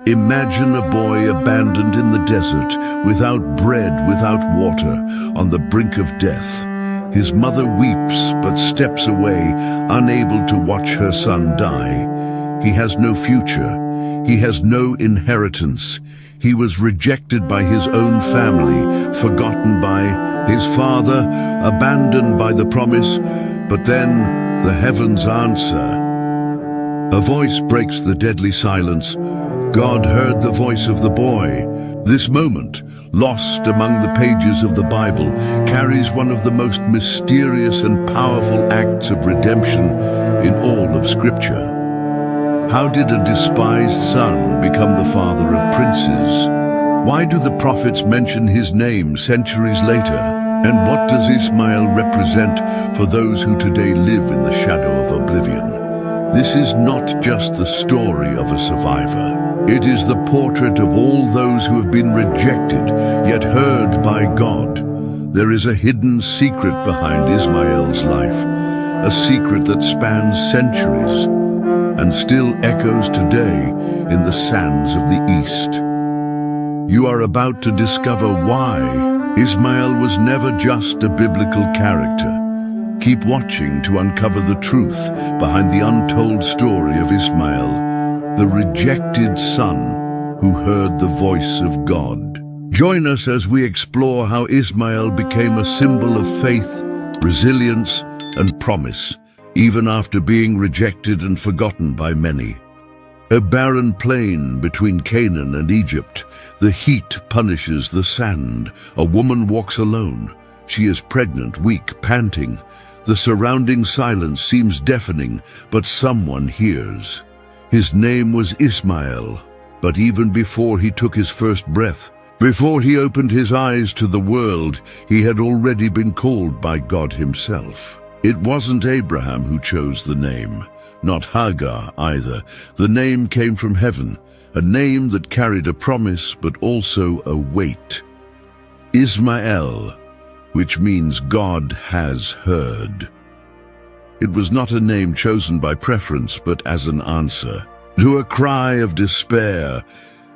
Imagine a boy abandoned in the desert, without bread, without water, on the brink of death. His mother weeps but steps away, unable to watch her son die. He has no future. He has no inheritance. He was rejected by his own family, forgotten by his father, abandoned by the promise. But then the heavens answer. A voice breaks the deadly silence. God heard the voice of the boy. This moment, lost among the pages of the Bible, carries one of the most mysterious and powerful acts of redemption in all of Scripture. How did a despised son become the father of princes? Why do the prophets mention his name centuries later? And what does Ishmael represent for those who today live in the shadow of oblivion? This is not just the story of a survivor. It is the portrait of all those who have been rejected, yet heard by God. There is a hidden secret behind Ishmael's life, a secret that spans centuries and still echoes today in the sands of the East. You are about to discover why Ishmael was never just a biblical character. Keep watching to uncover the truth behind the untold story of Ishmael, the rejected son who heard the voice of God. Join us as we explore how Ishmael became a symbol of faith, resilience, and promise, even after being rejected and forgotten by many. A barren plain between Canaan and Egypt, the heat punishes the sand. A woman walks alone. She is pregnant, weak, panting. The surrounding silence seems deafening, but someone hears. His name was Ishmael, but even before he took his first breath, before he opened his eyes to the world, he had already been called by God himself. It wasn't Abraham who chose the name, not Hagar either. The name came from heaven, a name that carried a promise but also a weight. Ishmael, which means God has heard. It was not a name chosen by preference, but as an answer to a cry of despair.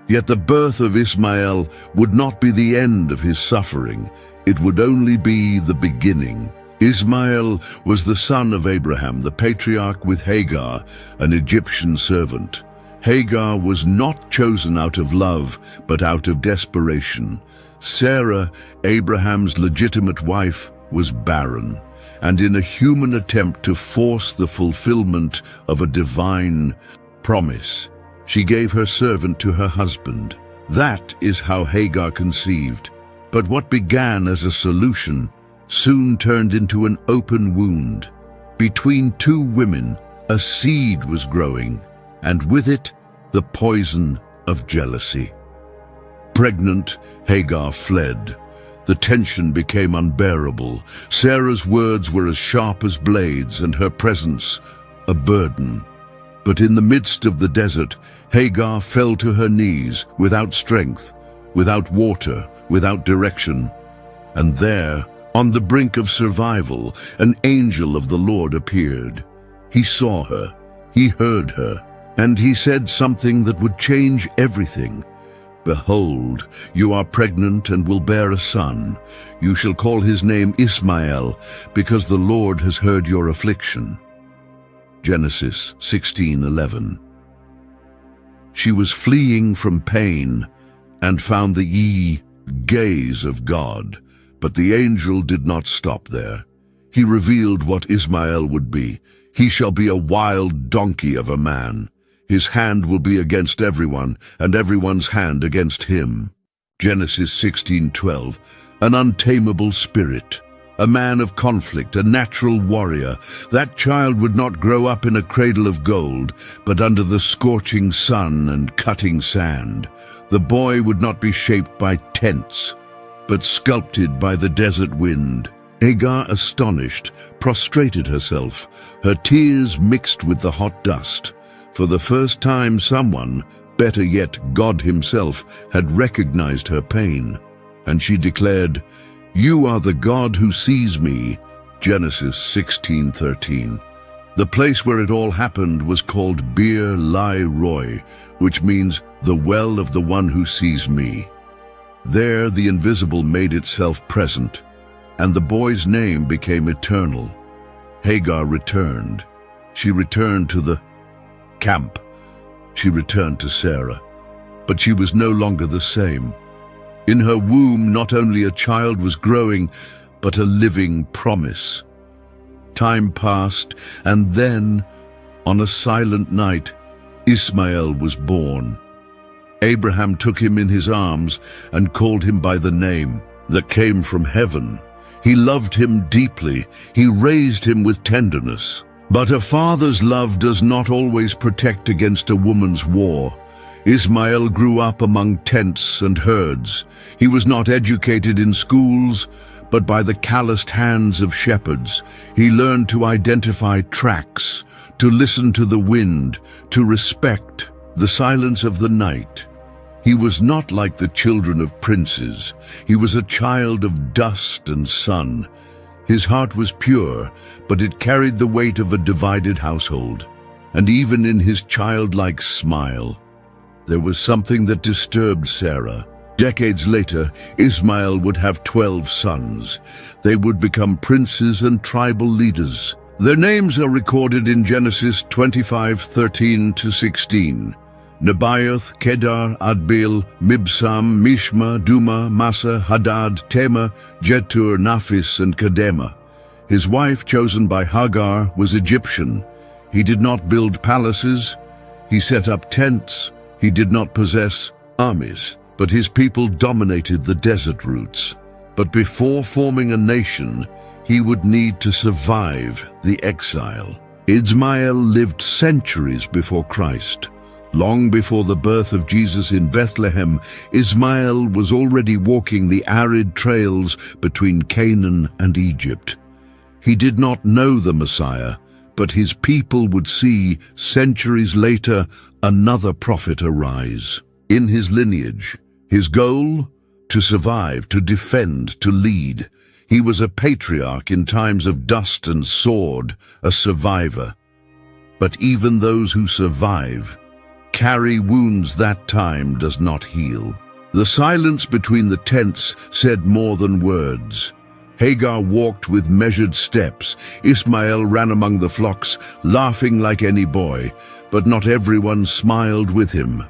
Yet the birth of Ishmael would not be the end of his suffering. It would only be the beginning. Ishmael was the son of Abraham, the patriarch, with Hagar, an Egyptian servant. Hagar was not chosen out of love, but out of desperation. Sarah, Abraham's legitimate wife, was barren, and in a human attempt to force the fulfillment of a divine promise, she gave her servant to her husband. That is how Hagar conceived. But what began as a solution soon turned into an open wound. Between two women, a seed was growing, and with it, the poison of jealousy. Pregnant, Hagar fled. The tension became unbearable. Sarah's words were as sharp as blades, and her presence a burden. But in the midst of the desert, Hagar fell to her knees, without strength, without water, without direction. And there, on the brink of survival, an angel of the Lord appeared. He saw her, he heard her, and he said something that would change everything. Behold, you are pregnant and will bear a son. You shall call his name Ishmael, because the Lord has heard your affliction. Genesis 16:11. She was fleeing from pain and found the gaze of God. But the angel did not stop there. He revealed what Ishmael would be. He shall be a wild donkey of a man. His hand will be against everyone, and everyone's hand against him. Genesis 16:12. An untamable spirit, a man of conflict, a natural warrior. That child would not grow up in a cradle of gold, but under the scorching sun and cutting sand. The boy would not be shaped by tents, but sculpted by the desert wind. Hagar, astonished, prostrated herself, her tears mixed with the hot dust. For the first time, someone, better yet God himself, had recognized her pain. And she declared, "You are the God who sees me." Genesis 16:13. The place where it all happened was called Bir Lai Roy, which means the well of the one who sees me. There the invisible made itself present, and the boy's name became eternal. Hagar returned. She returned to the camp. She returned to Sarah. But she was no longer the same. In her womb, not only a child was growing, but a living promise. Time passed, and then, on a silent night, Ishmael was born. Abraham took him in his arms and called him by the name that came from heaven. He loved him deeply. He raised him with tenderness. But a father's love does not always protect against a woman's war. Ishmael grew up among tents and herds. He was not educated in schools, but by the calloused hands of shepherds. He learned to identify tracks, to listen to the wind, to respect the silence of the night. He was not like the children of princes. He was a child of dust and sun. His heart was pure, but it carried the weight of a divided household. And even in his childlike smile, there was something that disturbed Sarah. Decades later, Ishmael would have 12 sons. They would become princes and tribal leaders. Their names are recorded in Genesis 25:13-16. Nebaioth, Kedar, Adbeel, Mibsam, Mishma, Duma, Massa, Hadad, Tema, Jetur, Naphis, and Kedema. His wife, chosen by Hagar, was Egyptian. He did not build palaces. He set up tents. He did not possess armies, but his people dominated the desert routes. But before forming a nation, he would need to survive the exile. Ishmael lived centuries before Christ. Long before the birth of Jesus in Bethlehem, Ishmael was already walking the arid trails between Canaan and Egypt. He did not know the Messiah, but his people would see, centuries later, another prophet arise. In his lineage, his goal? To survive, to defend, to lead. He was a patriarch in times of dust and sword, a survivor. But even those who survive carry wounds that time does not heal. The silence between the tents said more than words. Hagar walked with measured steps. Ishmael ran among the flocks, laughing like any boy, but not everyone smiled with him.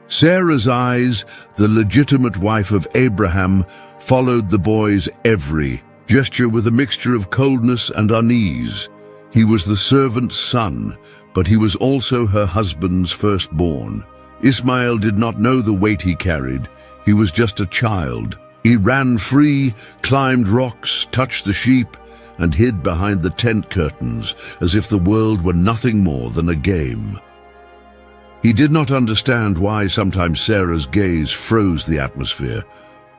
Sarah's eyes, the legitimate wife of Abraham, followed the boy's every gesture with a mixture of coldness and unease. He was the servant's son, but he was also her husband's firstborn. Ishmael did not know the weight he carried. He was just a child. He ran free, climbed rocks, touched the sheep, and hid behind the tent curtains as if the world were nothing more than a game. He did not understand why sometimes Sarah's gaze froze the atmosphere,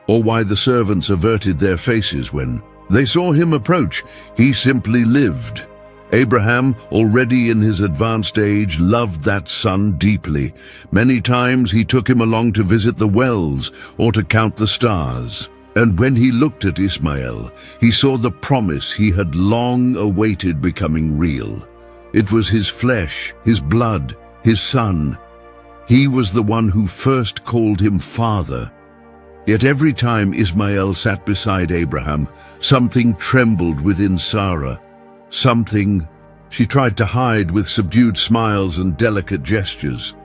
or why the servants averted their faces when they saw him approach. He simply lived. Abraham, already in his advanced age, loved that son deeply. Many times he took him along to visit the wells or to count the stars. And when he looked at Ishmael, he saw the promise he had long awaited becoming real. It was his flesh, his blood, his son. He was the one who first called him father. Yet every time Ishmael sat beside Abraham, something trembled within Sarah. Something she tried to hide with subdued smiles and delicate gestures.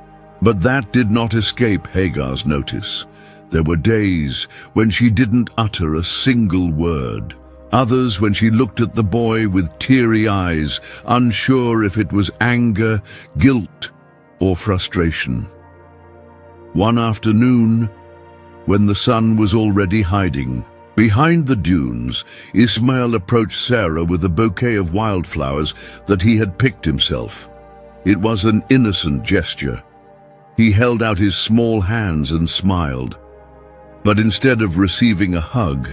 But that did not escape Hagar's notice. There were days when she didn't utter a single word. Others when she looked at the boy with teary eyes, unsure if it was anger, guilt, or frustration. One afternoon, when the sun was already hiding, behind the dunes, Ishmael approached Sarah with a bouquet of wildflowers that he had picked himself. It was an innocent gesture. He held out his small hands and smiled. But instead of receiving a hug,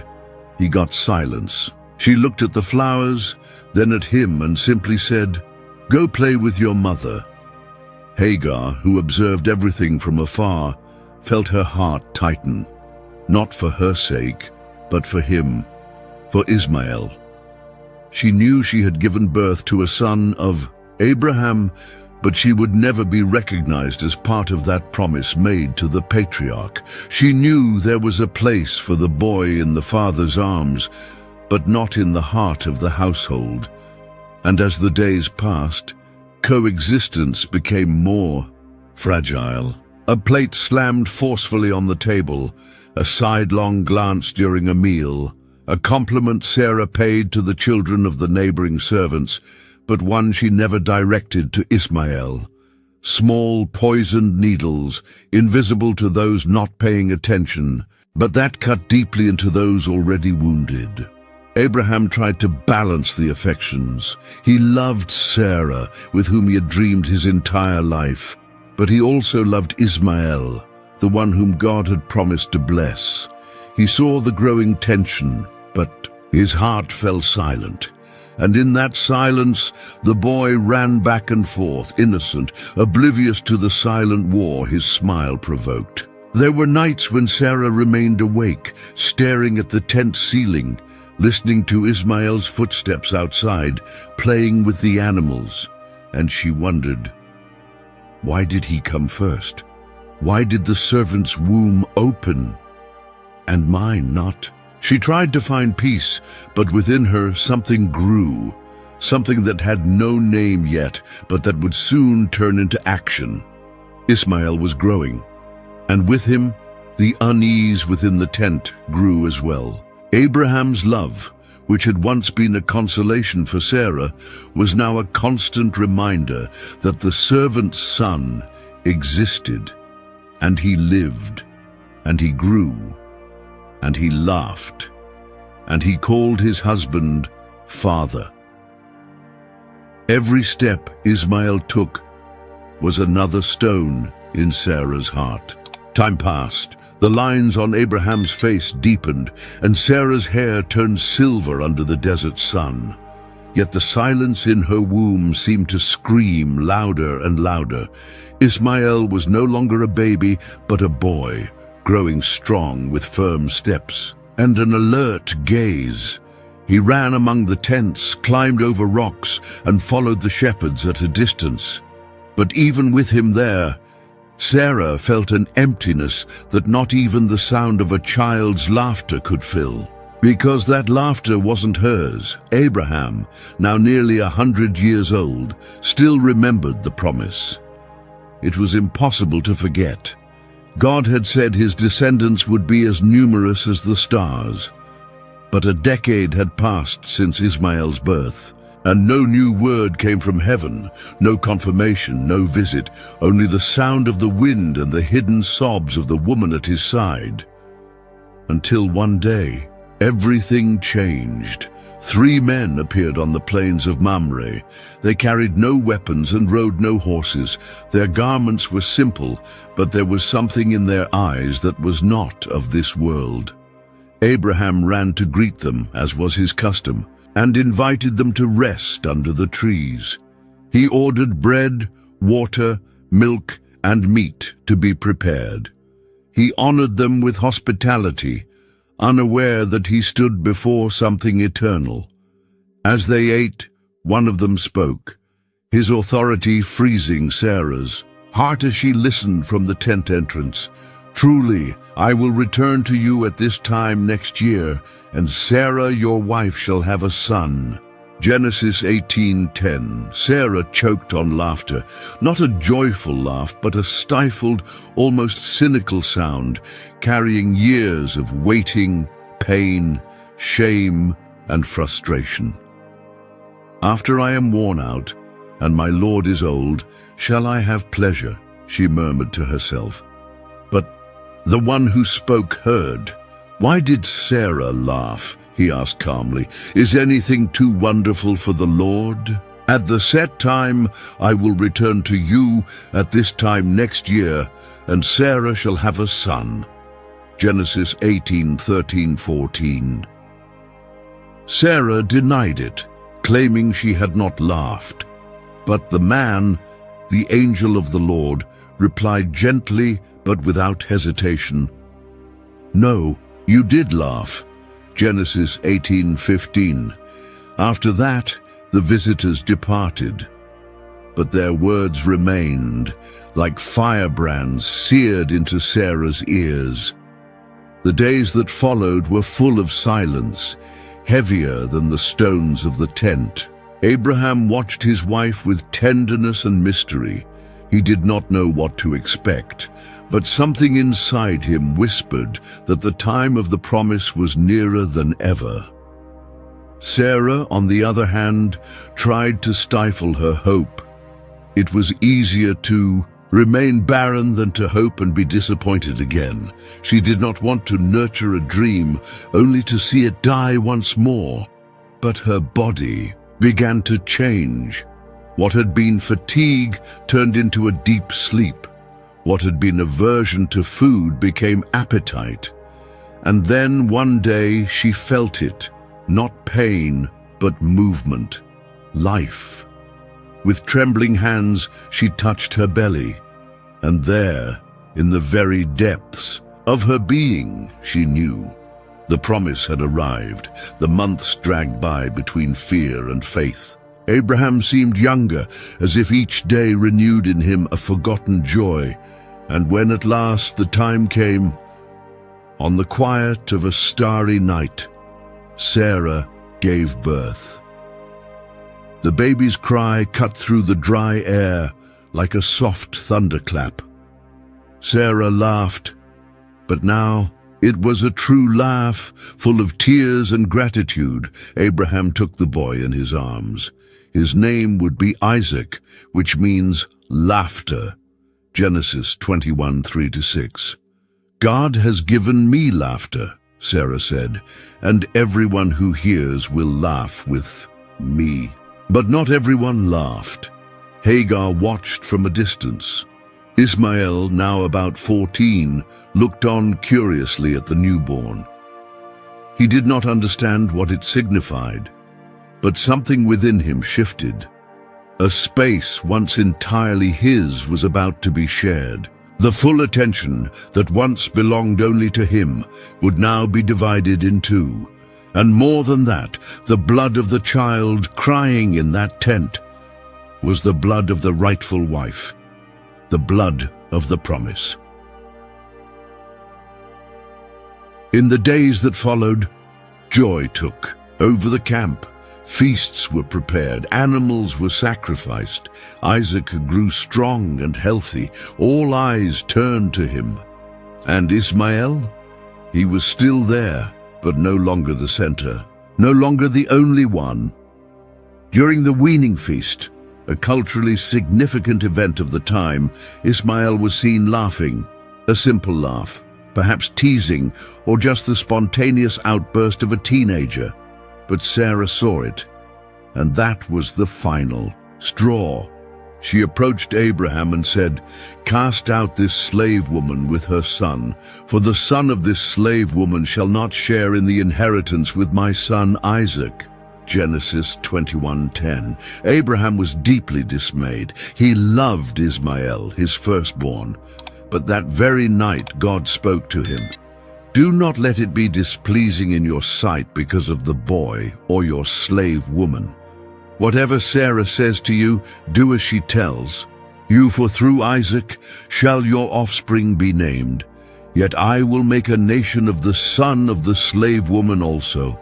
he got silence. She looked at the flowers, then at him and simply said, "Go play with your mother." Hagar, who observed everything from afar, felt her heart tighten, not for her sake, but for him, for Ishmael. She knew she had given birth to a son of Abraham, but she would never be recognized as part of that promise made to the patriarch. She knew there was a place for the boy in the father's arms, but not in the heart of the household. And as the days passed, coexistence became more fragile. A plate slammed forcefully on the table, a sidelong glance during a meal, a compliment Sarah paid to the children of the neighboring servants, but one she never directed to ISHMAEL. Small, poisoned needles, invisible to those not paying attention, but that cut deeply into those already wounded. Abraham tried to balance the affections. He loved Sarah, with whom he had dreamed his entire life, but he also loved Ishmael, the one whom God had promised to bless. He saw the growing tension, but his heart fell silent. And in that silence, the boy ran back and forth, innocent, oblivious to the silent war his smile provoked. There were nights when Sarah remained awake, staring at the tent ceiling, listening to Ishmael's footsteps outside, playing with the animals. And she wondered, why did he come first? Why did the servant's womb open and mine not? She tried to find peace, but within her something grew, something that had no name yet, but that would soon turn into action. Ishmael was growing, and with him, the unease within the tent grew as well. Abraham's love, which had once been a consolation for Sarah, was now a constant reminder that the servant's son existed, and he lived, and he grew, and he laughed, and he called his husband Father. Every step Ishmael took was another stone in Sarah's heart. Time passed. The lines on Abraham's face deepened, and Sarah's hair turned silver under the desert sun. Yet the silence in her womb seemed to scream louder and louder. Ishmael was no longer a baby, but a boy, growing strong with firm steps and an alert gaze. He ran among the tents, climbed over rocks, and followed the shepherds at a distance. But even with him there, Sarah felt an emptiness that not even the sound of a child's laughter could fill. Because that laughter wasn't hers, Abraham, now nearly 100 years old, still remembered the promise. It was impossible to forget. God had said his descendants would be as numerous as the stars. But a decade had passed since Ishmael's birth, and no new word came from heaven, no confirmation, no visit, only the sound of the wind and the hidden sobs of the woman at his side. Until one day, everything changed. 3 men appeared on the plains of Mamre. They carried no weapons and rode no horses. Their garments were simple, but there was something in their eyes that was not of this world. Abraham ran to greet them, as was his custom, and invited them to rest under the trees. He ordered bread, water, milk, and meat to be prepared. He honored them with hospitality, unaware that he stood before something eternal. As they ate, one of them spoke, his authority freezing Sarah's heart as she listened from the tent entrance. "Truly, I will return to you at this time next year, and Sarah your wife shall have a son." Genesis 18:10. Sarah choked on laughter, not a joyful laugh, but a stifled, almost cynical sound, carrying years of waiting, pain, shame, and frustration. "After I am worn out, and my Lord is old, shall I have pleasure?" she murmured to herself. But the one who spoke heard. "Why did Sarah laugh?" he asked calmly. "Is anything too wonderful for the Lord? At the set time I will return to you at this time next year, and Sarah shall have a son." Genesis 18:13-14. Sarah denied it, claiming she had not laughed. But the man, the angel of the Lord, replied gently but without hesitation, "No, you did laugh." Genesis 18:15. After that, the visitors departed. But their words remained, like firebrands seared into Sarah's ears. The days that followed were full of silence, heavier than the stones of the tent. Abraham watched his wife with tenderness and mystery. He did not know what to expect, but something inside him whispered that the time of the promise was nearer than ever. Sarah, on the other hand, tried to stifle her hope. It was easier to remain barren than to hope and be disappointed again. She did not want to nurture a dream, only to see it die once more. But her body began to change. What had been fatigue turned into a deep sleep. What had been aversion to food became appetite. And then one day she felt it, not pain, but movement, life. With trembling hands, she touched her belly. And there, in the very depths of her being, she knew. The promise had arrived. The months dragged by between fear and faith. Abraham seemed younger, as if each day renewed in him a forgotten joy. And when at last the time came, on the quiet of a starry night, Sarah gave birth. The baby's cry cut through the dry air like a soft thunderclap. Sarah laughed, but now it was a true laugh, full of tears and gratitude. Abraham took the boy in his arms. His name would be Isaac, which means laughter. Genesis 21:3-6. God has given me laughter, Sarah said, and everyone who hears will laugh with me. But not everyone laughed. Hagar watched from a distance. Ishmael, now about 14, looked on curiously at the newborn. He did not understand what it signified, but something within him shifted. A space once entirely his was about to be shared. The full attention that once belonged only to him would now be divided in two. And more than that, the blood of the child crying in that tent was the blood of the rightful wife, the blood of the promise. In the days that followed, joy took over the camp. Feasts were prepared, animals were sacrificed. Isaac grew strong and healthy. All eyes turned to him. And Ishmael? He was still there, but no longer the center, no longer the only one. During the weaning feast, a culturally significant event of the time, Ishmael was seen laughing, a simple laugh, perhaps teasing, or just the spontaneous outburst of a teenager. But Sarah saw it, and that was the final straw. She approached Abraham and said, "Cast out this slave woman with her son, for the son of this slave woman shall not share in the inheritance with my son Isaac." Genesis 21:10. Abraham was deeply dismayed. He loved Ishmael, his firstborn. But that very night God spoke to him. "Do not let it be displeasing in your sight because of the boy or your slave woman. Whatever Sarah says to you, do as she tells you, for through Isaac shall your offspring be named. Yet I will make a nation of the son of the slave woman also,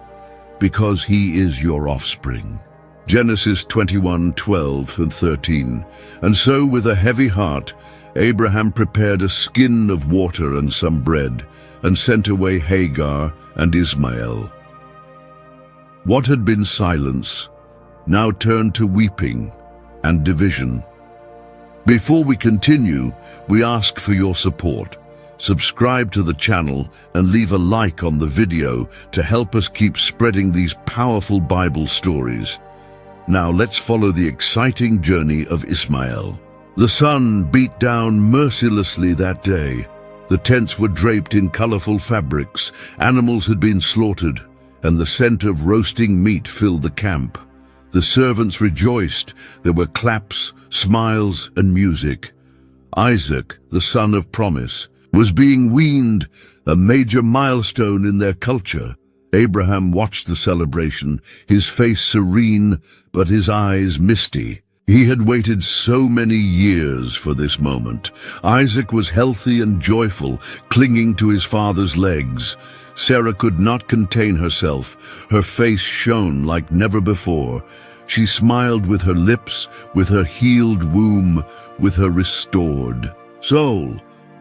because he is your offspring." Genesis 21:12-13. And so with a heavy heart, Abraham prepared a skin of water and some bread, and sent away Hagar and Ishmael. What had been silence now turned to weeping and division. Before we continue, we ask for your support. Subscribe to the channel and leave a like on the video to help us keep spreading these powerful Bible stories. Now let's follow the exciting journey of Ishmael. The sun beat down mercilessly that day. The tents were draped in colorful fabrics, animals had been slaughtered, and the scent of roasting meat filled the camp. The servants rejoiced. There were claps, smiles, and music. Isaac, the son of promise, was being weaned, a major milestone in their culture. Abraham watched the celebration, his face serene, but his eyes misty. He had waited so many years for this moment. Isaac was healthy and joyful, clinging to his father's legs. Sarah could not contain herself. Her face shone like never before. She smiled with her lips, with her healed womb, with her restored soul.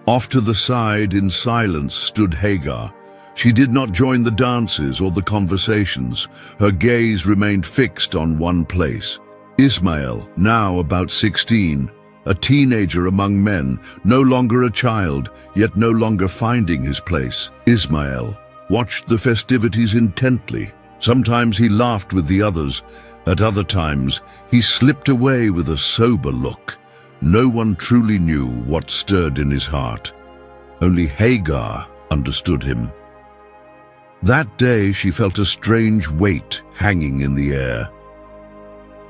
Off to the side in silence stood Hagar. She did not join the dances or the conversations. Her gaze remained fixed on one place. Ishmael, now about 16, a teenager among men, no longer a child, yet no longer finding his place. Ishmael watched the festivities intently. Sometimes he laughed with the others. At other times, he slipped away with a sober look. No one truly knew what stirred in his heart. Only Hagar understood him. That day she felt a strange weight hanging in the air.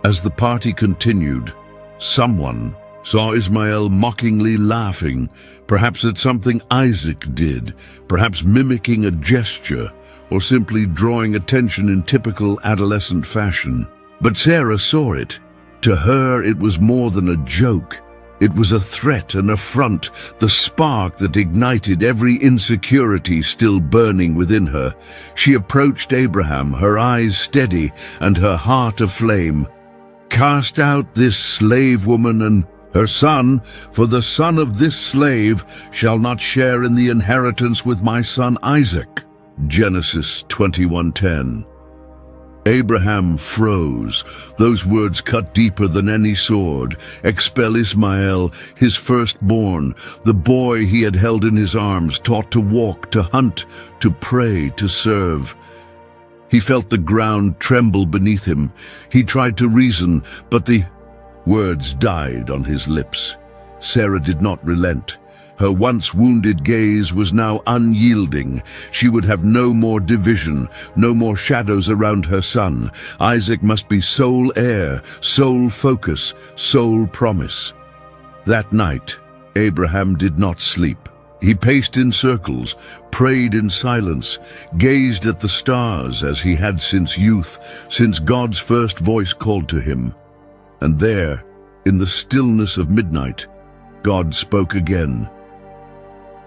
As the party continued, someone saw Ishmael mockingly laughing, perhaps at something Isaac did, perhaps mimicking a gesture, or simply drawing attention in typical adolescent fashion. But Sarah saw it. To her it was more than a joke. It was a threat, an affront, the spark that ignited every insecurity still burning within her. She approached Abraham, her eyes steady and her heart aflame. "Cast out this slave woman and her son, for the son of this slave shall not share in the inheritance with my son Isaac." Genesis 21:10. Abraham froze. Those words cut deeper than any sword. Expel Ishmael, his firstborn, the boy he had held in his arms, taught to walk, to hunt, to pray, to serve. He felt the ground tremble beneath him. He tried to reason, but the words died on his lips. Sarah did not relent. Her once wounded gaze was now unyielding. She would have no more division, no more shadows around her son. Isaac must be sole heir, sole focus, sole promise. That night, Abraham did not sleep. He paced in circles, prayed in silence, gazed at the stars as he had since youth, since God's first voice called to him. And there, in the stillness of midnight, God spoke again.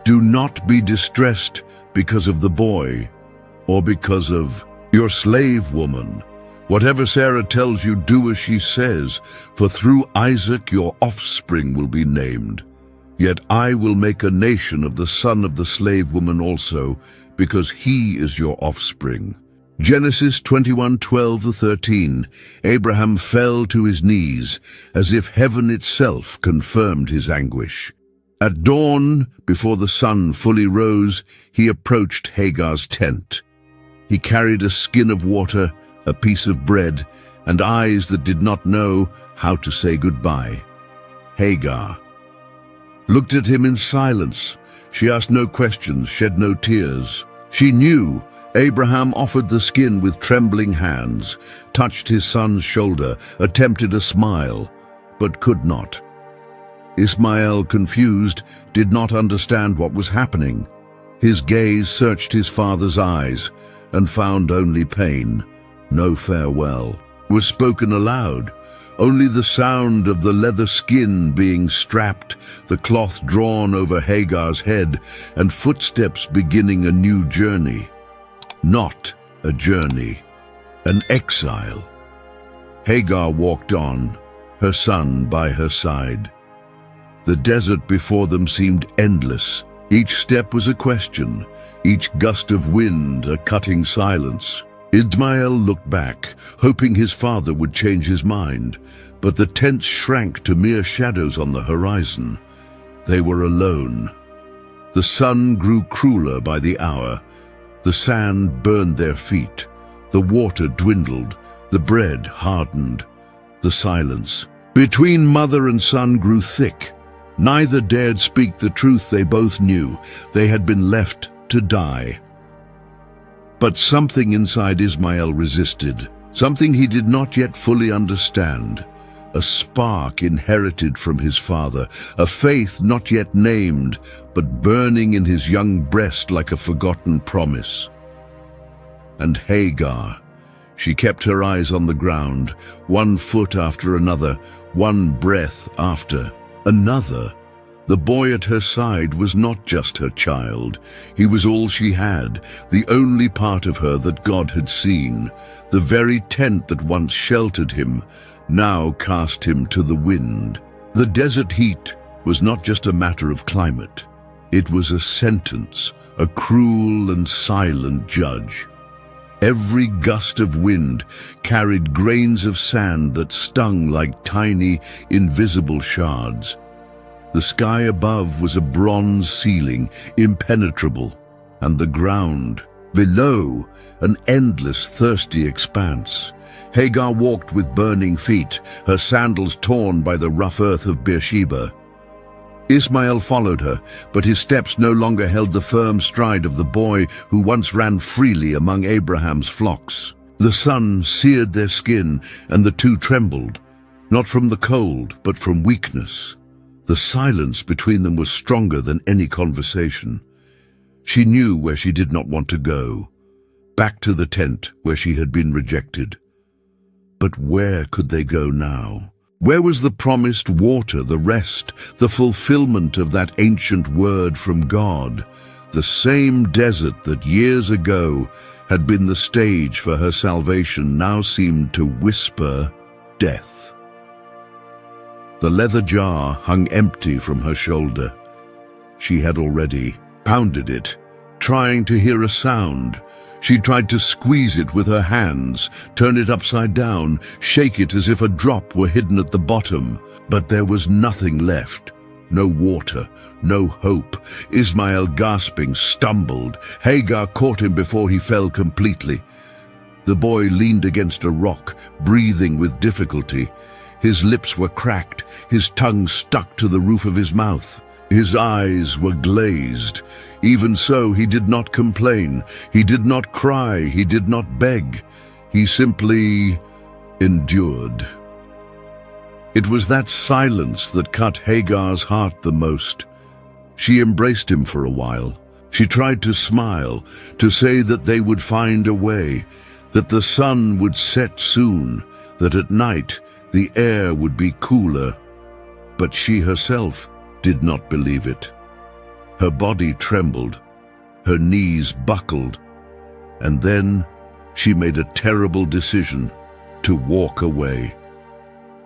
"Do not be distressed because of the boy, or because of your slave woman. Whatever Sarah tells you, do as she says, for through Isaac your offspring will be named. Yet I will make a nation of the son of the slave woman also, because he is your offspring." Genesis 21:12-13. Abraham fell to his knees, as if heaven itself confirmed his anguish. At dawn, before the sun fully rose, he approached Hagar's tent. He carried a skin of water, a piece of bread, and eyes that did not know how to say goodbye. Hagar looked at him in silence. She asked no questions, shed no tears. She knew. Abraham offered the skin with trembling hands, touched his son's shoulder, attempted a smile, but could not. Ishmael, confused, did not understand what was happening. His gaze searched his father's eyes and found only pain. No farewell was spoken aloud. Only the sound of the leather skin being strapped, the cloth drawn over Hagar's head, and footsteps beginning a new journey. Not a journey, an exile. Hagar walked on, her son by her side. The desert before them seemed endless. Each step was a question, each gust of wind a cutting silence. Ishmael looked back, hoping his father would change his mind, but the tents shrank to mere shadows on the horizon. They were alone. The sun grew crueler by the hour. The sand burned their feet. The water dwindled. The bread hardened. The silence between mother and son grew thick. Neither dared speak the truth they both knew. They had been left to die. But something inside Ishmael resisted, something he did not yet fully understand. A spark inherited from his father, a faith not yet named, but burning in his young breast like a forgotten promise. and Hagar. She kept her eyes on the ground, one foot after another, one breath after another. The boy at her side was not just her child. He was all she had, the only part of her that God had seen. The very tent that once sheltered him now cast him to the wind. The desert heat was not just a matter of climate. It was a sentence, a cruel and silent judge. Every gust of wind carried grains of sand that stung like tiny, invisible shards. The sky above was a bronze ceiling, impenetrable, and the ground below, an endless, thirsty expanse. Hagar walked with burning feet, her sandals torn by the rough earth of Beersheba. Ishmael followed her, but his steps no longer held the firm stride of the boy who once ran freely among Abraham's flocks. The sun seared their skin, and the two trembled, not from the cold, but from weakness. The silence between them was stronger than any conversation. She knew where she did not want to go, back to the tent where she had been rejected. But where could they go now? Where was the promised water, the rest, the fulfillment of that ancient word from God? The same desert that years ago had been the stage for her salvation now seemed to whisper death. The leather jar hung empty from her shoulder. She had already pounded it, trying to hear a sound. She tried to squeeze it with her hands, turn it upside down, shake it as if a drop were hidden at the bottom. But there was nothing left. No water, no hope. Ishmael, gasping, stumbled. Hagar caught him before he fell completely. The boy leaned against a rock, breathing with difficulty. His lips were cracked, his tongue stuck to the roof of his mouth. His eyes were glazed. Even so, he did not complain. He did not cry. He did not beg. He simply endured. It was that silence that cut Hagar's heart the most. She embraced him for a while. She tried to smile, to say that they would find a way, that the sun would set soon, that at night the air would be cooler. But she herself did not believe it. Her body trembled, her knees buckled, and then she made a terrible decision to walk away.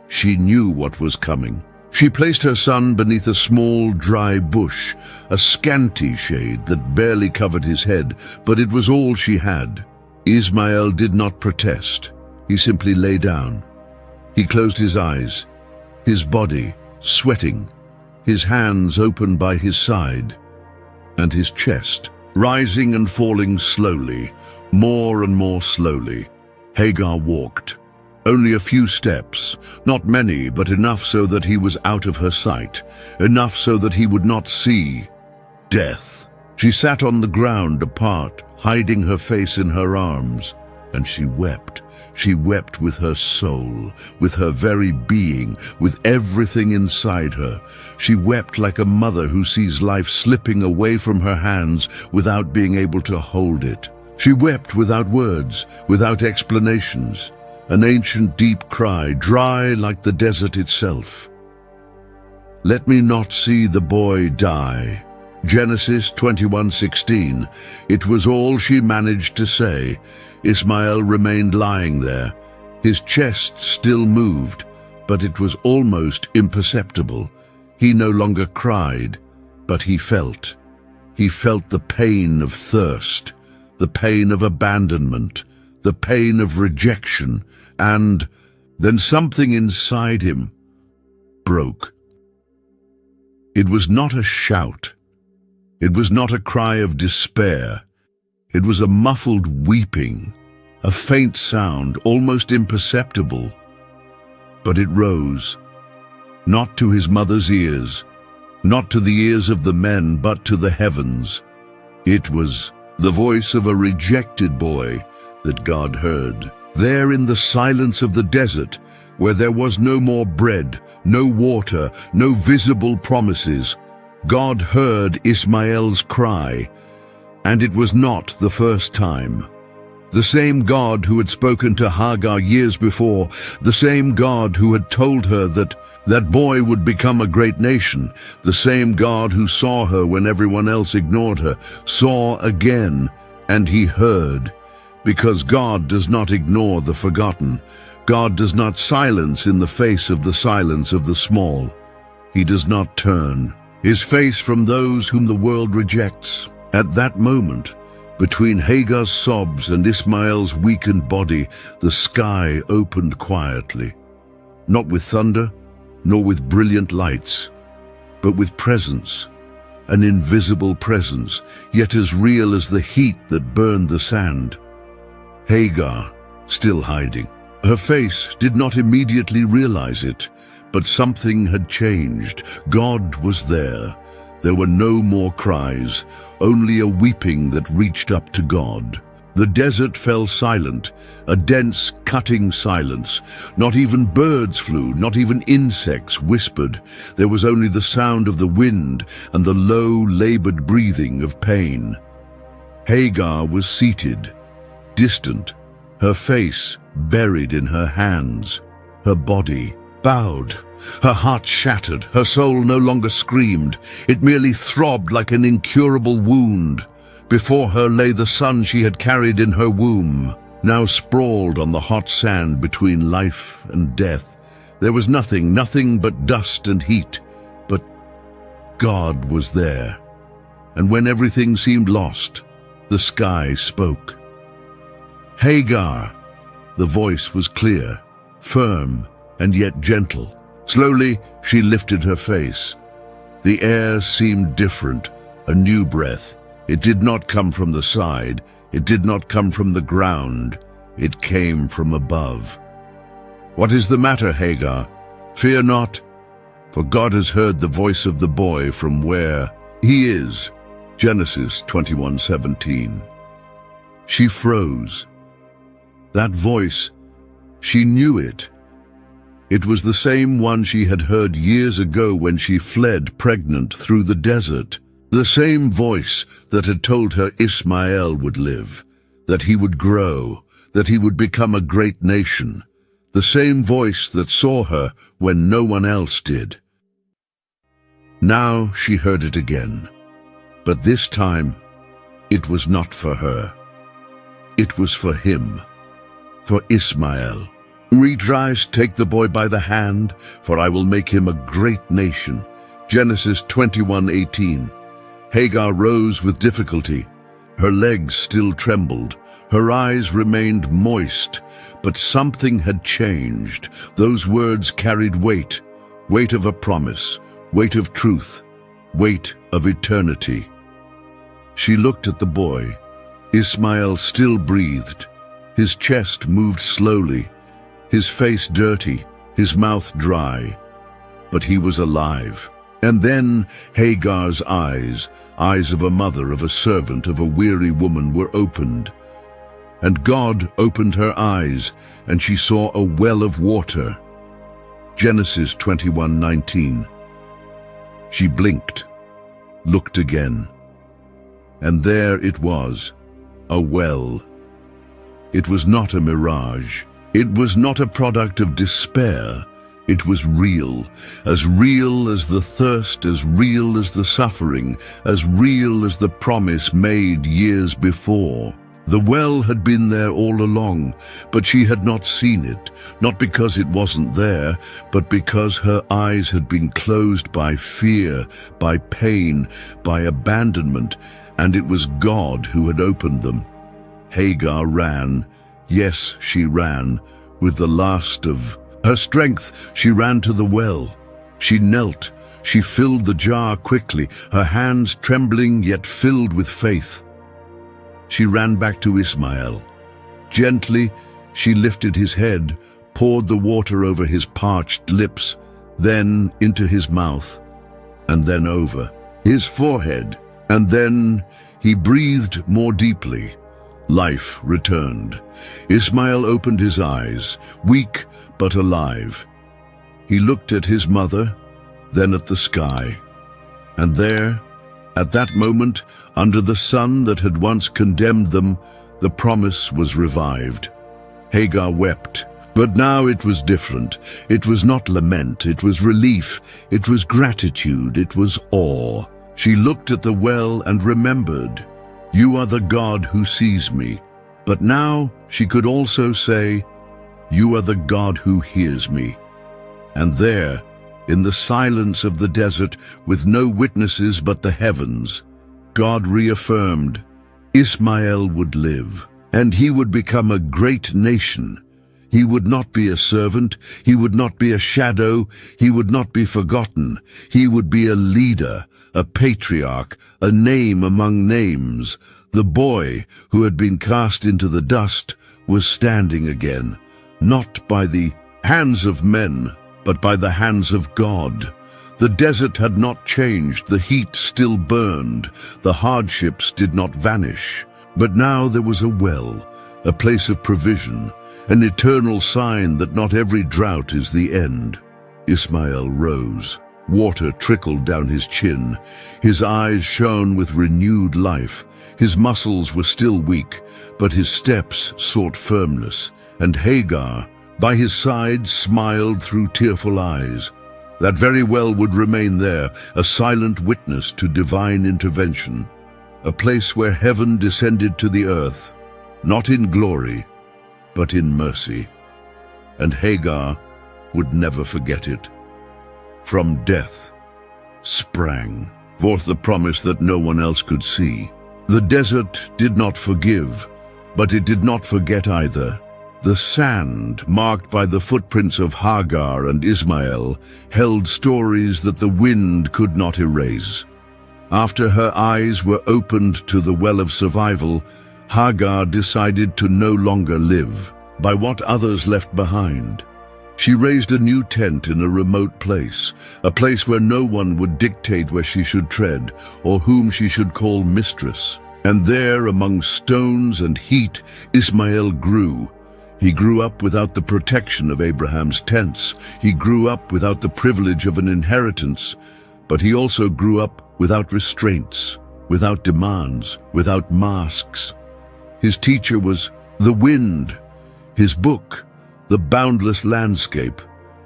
She knew what was coming. She placed her son beneath a small, dry bush, a scanty shade that barely covered his head, but it was all she had. Ishmael did not protest. He simply lay down. He closed his eyes, his body sweating, his hands open by his side, and his chest rising and falling slowly, more and more slowly. Hagar walked. Only a few steps, not many, but enough so that he was out of her sight, enough so that he would not see death. She sat on the ground apart, hiding her face in her arms, and she wept. She wept with her soul, with her very being, with everything inside her. She wept like a mother who sees life slipping away from her hands without being able to hold it. She wept without words, without explanations, an ancient deep cry, dry like the desert itself. Let me not see the boy die. Genesis 21:16. It was all she managed to say. Ishmael remained lying there. His chest still moved, but it was almost imperceptible. He no longer cried, but he felt. He felt the pain of thirst, the pain of abandonment, the pain of rejection, and then something inside him broke. It was not a shout. It was not a cry of despair. It was a muffled weeping, a faint sound, almost imperceptible. But it rose, not to his mother's ears, not to the ears of the men, but to the heavens. It was the voice of a rejected boy that God heard. There in the silence of the desert, where there was no more bread, no water, no visible promises, God heard Ishmael's cry, and it was not the first time. The same God who had spoken to Hagar years before, the same God who had told her that that boy would become a great nation, the same God who saw her when everyone else ignored her, saw again, and he heard. Because God does not ignore the forgotten. God does not silence in the face of the silence of the small. He does not turn his face from those whom the world rejects. At that moment, between Hagar's sobs and Ishmael's weakened body, the sky opened quietly, not with thunder, nor with brilliant lights, but with presence, an invisible presence, yet as real as the heat that burned the sand. Hagar, still hiding. Her face did not immediately realize it, but something had changed. God was there. There were no more cries, only a weeping that reached up to God. The desert fell silent, a dense, cutting silence. Not even birds flew, not even insects whispered. There was only the sound of the wind and the low, labored breathing of pain. Hagar was seated, distant, her face buried in her hands, her body bowed, her heart shattered. Her soul no longer screamed. It merely throbbed like an incurable wound. Before her lay the son she had carried in her womb, now sprawled on the hot sand between life and death. There was nothing but dust and heat. But God was there. And when everything seemed lost, the sky spoke. Hagar. The voice was clear, firm, and yet gentle. Slowly, she lifted her face. The air seemed different, a new breath. It did not come from the side. It did not come from the ground. It came from above. "What is the matter, Hagar? Fear not, for God has heard the voice of the boy from where he is." Genesis 21:17. She froze. That voice, she knew it. It was the same one she had heard years ago when she fled pregnant through the desert. The same voice that had told her Ishmael would live, that he would grow, that he would become a great nation. The same voice that saw her when no one else did. Now she heard it again. But this time, it was not for her. It was for him, for Ishmael. "Rise, take the boy by the hand, for I will make him a great nation." Genesis 21:18. Hagar rose with difficulty. Her legs still trembled. Her eyes remained moist, but something had changed. Those words carried weight, weight of a promise, weight of truth, weight of eternity. She looked at the boy. Ishmael still breathed. His chest moved slowly, his face dirty, his mouth dry. But he was alive. And then Hagar's eyes of a mother, of a servant, of a weary woman, were opened. And God opened her eyes, and she saw a well of water. Genesis 21:19. She blinked, looked again, and there it was, a well. It was not a mirage. It was not a product of despair. It was real as the thirst, as real as the suffering, as real as the promise made years before. The well had been there all along, but she had not seen it, not because it wasn't there, but because her eyes had been closed by fear, by pain, by abandonment, and it was God who had opened them. Hagar ran. Yes, she ran. With the last of her strength, she ran to the well. She knelt. She filled the jar quickly, her hands trembling yet filled with faith. She ran back to Ishmael. Gently, she lifted his head, poured the water over his parched lips, then into his mouth, and then over his forehead. And then he breathed more deeply. Life returned. Ishmael opened his eyes, weak but alive. He looked at his mother, then at the sky. And there, at that moment, under the sun that had once condemned them, The promise was revived. Hagar wept, but now it was different. It was not lament, it was relief, it was gratitude, it was awe. She looked at the well and remembered, "You are the God who sees me." But now she could also say, "You are the God who hears me." And there, in the silence of the desert, with no witnesses but the heavens, God reaffirmed, Ishmael would live, and he would become a great nation. He would not be a servant, he would not be a shadow, he would not be forgotten. He would be a leader, a patriarch, a name among names. The boy who had been cast into the dust was standing again, not by the hands of men, but by the hands of God. The desert had not changed, the heat still burned, the hardships did not vanish. But now there was a well, a place of provision, an eternal sign that not every drought is the end. Ishmael rose. Water trickled down his chin. His eyes shone with renewed life. His muscles were still weak, but his steps sought firmness. And Hagar, by his side, smiled through tearful eyes. That very well would remain there, a silent witness to divine intervention, a place where heaven descended to the earth, not in glory, but in mercy. And Hagar would never forget it. From death sprang forth the promise that no one else could see. The desert did not forgive, but it did not forget either. The sand, marked by the footprints of Hagar and Ishmael, held stories that the wind could not erase. After her eyes were opened to the well of survival, Hagar decided to no longer live by what others left behind. She raised a new tent in a remote place, a place where no one would dictate where she should tread or whom she should call mistress. And there, among stones and heat, Ishmael grew. He grew up without the protection of Abraham's tents. He grew up without the privilege of an inheritance. But he also grew up without restraints, without demands, without masks. His teacher was the wind, his book, the boundless landscape,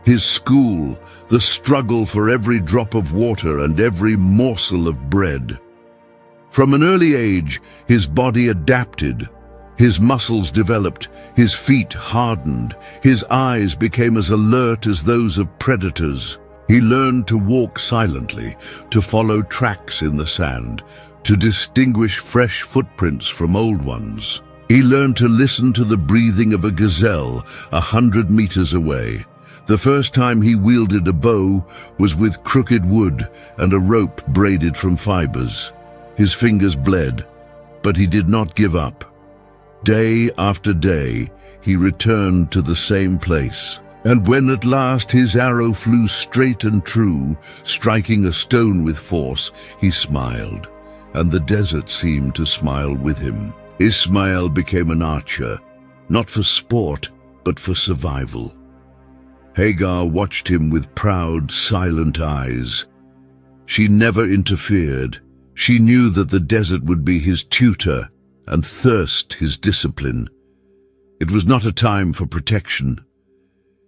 his school, the struggle for every drop of water and every morsel of bread. From an early age, his body adapted. His muscles developed, his feet hardened, his eyes became as alert as those of predators. He learned to walk silently, to follow tracks in the sand, to distinguish fresh footprints from old ones. He learned to listen to the breathing of a gazelle 100 meters away. The first time he wielded a bow was with crooked wood and a rope braided from fibers. His fingers bled, but he did not give up. Day after day, he returned to the same place. And when at last his arrow flew straight and true, striking a stone with force, he smiled, and the desert seemed to smile with him. Ishmael became an archer, not for sport, but for survival. Hagar watched him with proud, silent eyes. She never interfered. She knew that the desert would be his tutor, and thirst his discipline. It was not a time for protection.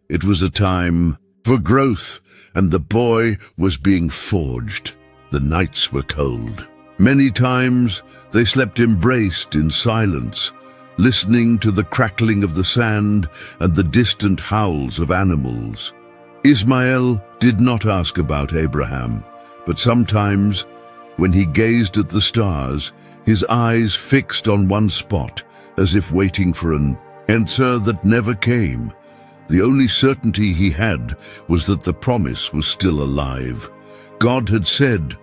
It was a time for growth, and the boy was being forged. The nights were cold. Many times they slept embraced in silence, listening to the crackling of the sand and the distant howls of animals. Ishmael did not ask about Abraham, but sometimes, when he gazed at the stars, his eyes fixed on one spot, as if waiting for an answer that never came. The only certainty he had was that the promise was still alive. God had said,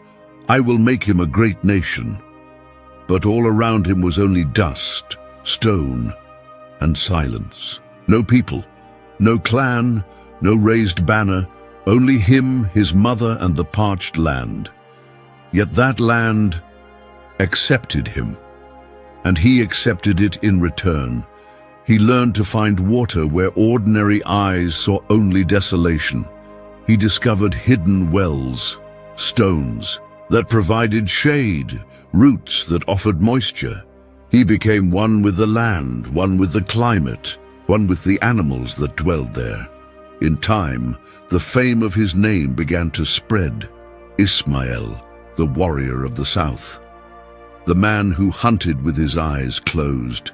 "I will make him a great nation." But all around him was only dust, stone, and silence. No people, no clan, no raised banner, only him, his mother, and the parched land. Yet that land accepted him, and he accepted it in return. He learned to find water where ordinary eyes saw only desolation. He discovered hidden wells, stones that provided shade, roots that offered moisture. He became one with the land, one with the climate, one with the animals that dwelled there. In time, the fame of his name began to spread. ISHMAEL, the warrior of the south. The man who hunted with his eyes closed.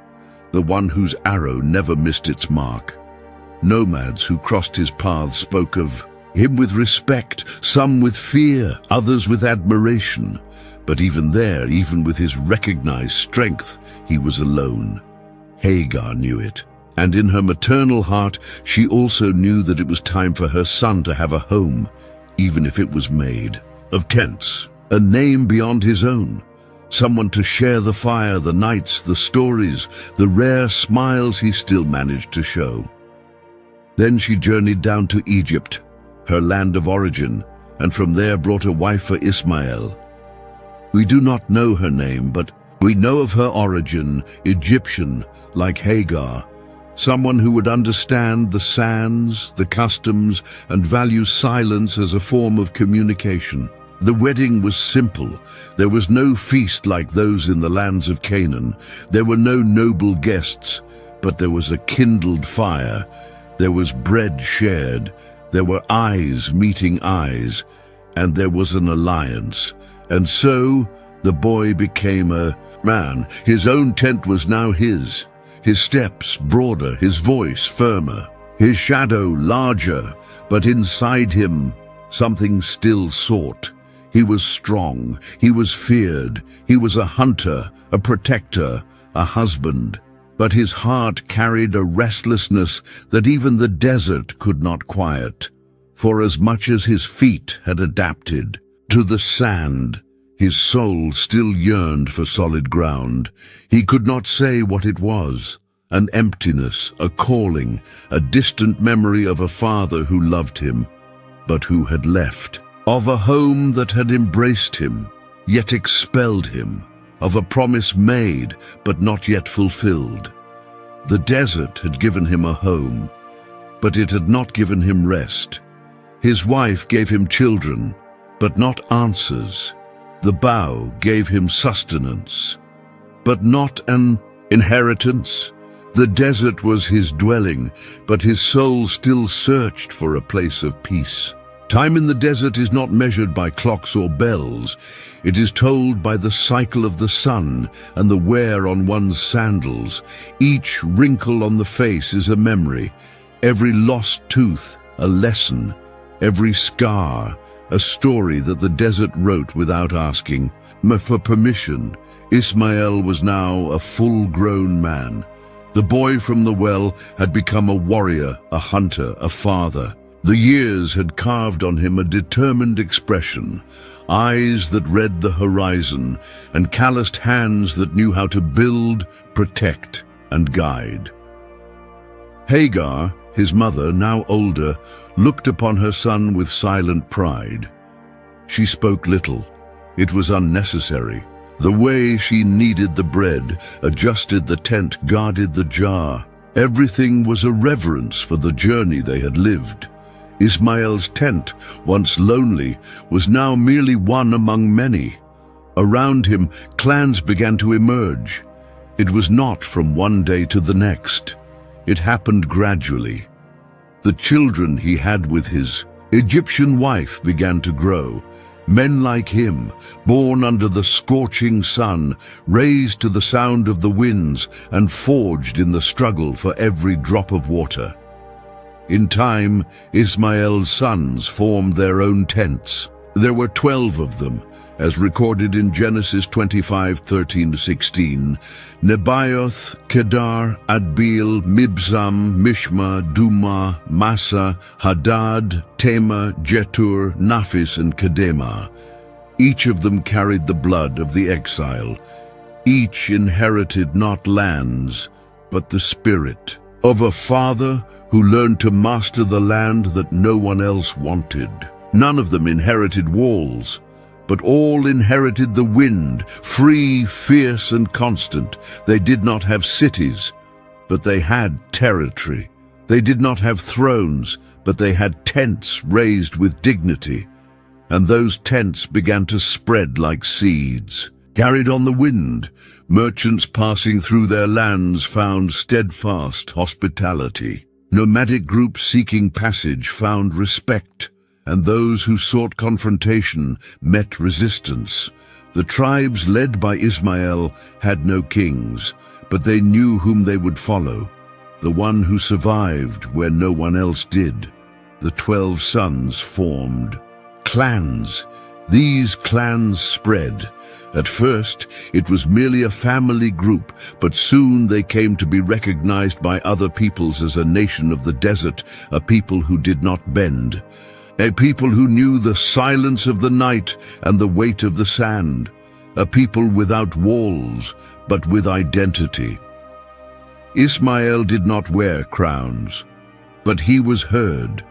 The one whose arrow never missed its mark. Nomads who crossed his path spoke of him with respect, some with fear, others with admiration. But even there, even with his recognized strength, he was alone. Hagar knew it, and in her maternal heart, she also knew that it was time for her son to have a home, even if it was made of tents, a name beyond his own, someone to share the fire, the nights, the stories, the rare smiles he still managed to show. Then she journeyed down to Egypt, her land of origin, and from there brought a wife for ISHMAEL. We do not know her name, but we know of her origin, Egyptian, like Hagar, someone who would understand the sands, the customs, and value silence as a form of communication. The wedding was simple. There was no feast like those in the lands of Canaan. There were no noble guests, but there was a kindled fire. There was bread shared. There were eyes meeting eyes, and there was an alliance. And so the boy became a man. His own tent was now his steps broader, his voice firmer, his shadow larger, but inside him something still sought. He was strong, he was feared, he was a hunter, a protector, a husband. But his heart carried a restlessness that even the desert could not quiet. For as much as his feet had adapted to the sand, his soul still yearned for solid ground. He could not say what it was, an emptiness, a calling, a distant memory of a father who loved him, but who had left, of a home that had embraced him, yet expelled him, of a promise made, but not yet fulfilled. The desert had given him a home, but it had not given him rest. His wife gave him children, but not answers. The bough gave him sustenance, but not an inheritance. The desert was his dwelling, but his soul still searched for a place of peace. Time in the desert is not measured by clocks or bells. It is told by the cycle of the sun and the wear on one's sandals. Each wrinkle on the face is a memory, every lost tooth a lesson, every scar a story that the desert wrote without asking for permission. ISHMAEL was now a full-grown man. The boy from the well had become a warrior, a hunter, a father. The years had carved on him a determined expression, eyes that read the horizon, and calloused hands that knew how to build, protect, and guide. Hagar, his mother, now older, looked upon her son with silent pride. She spoke little. It was unnecessary. The way she kneaded the bread, adjusted the tent, guarded the jar. Everything was a reverence for the journey they had lived. ISHMAEL's tent, once lonely, was now merely one among many. Around him, clans began to emerge. It was not from one day to the next. It happened gradually. The children he had with his Egyptian wife began to grow. Men like him, born under the scorching sun, raised to the sound of the winds and forged in the struggle for every drop of water. In time, ISHMAEL's sons formed their own tents. There were 12 of them, as recorded in Genesis 25:13-16. Nebaioth, Kedar, Adbeel, Mibsam, Mishma, Duma, Massa, Hadad, Tema, Jetur, Naphis, and Kedemah. Each of them carried the blood of the exile. Each inherited not lands, but the spirit of a father who learned to master the land that no one else wanted. None of them inherited walls, but all inherited the wind, free, fierce, and constant. They did not have cities, but they had territory. They did not have thrones, but they had tents raised with dignity. And those tents began to spread like seeds. Carried on the wind, merchants passing through their lands found steadfast hospitality. Nomadic groups seeking passage found respect, and those who sought confrontation met resistance. The tribes led by ISHMAEL had no kings, but they knew whom they would follow, the one who survived where no one else did. The 12 sons formed clans. These clans spread. At first, it was merely a family group, but soon they came to be recognized by other peoples as a nation of the desert, a people who did not bend, a people who knew the silence of the night and the weight of the sand, a people without walls, but with identity. ISHMAEL did not wear crowns, but he was heard.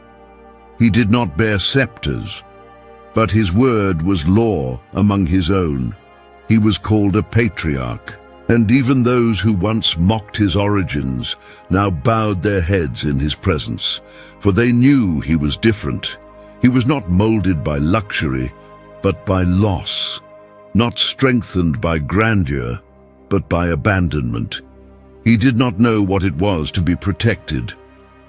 He did not bear scepters, but his word was law among his own. He was called a patriarch, and even those who once mocked his origins now bowed their heads in his presence, for they knew he was different. He was not molded by luxury, but by loss, not strengthened by grandeur, but by abandonment. He did not know what it was to be protected,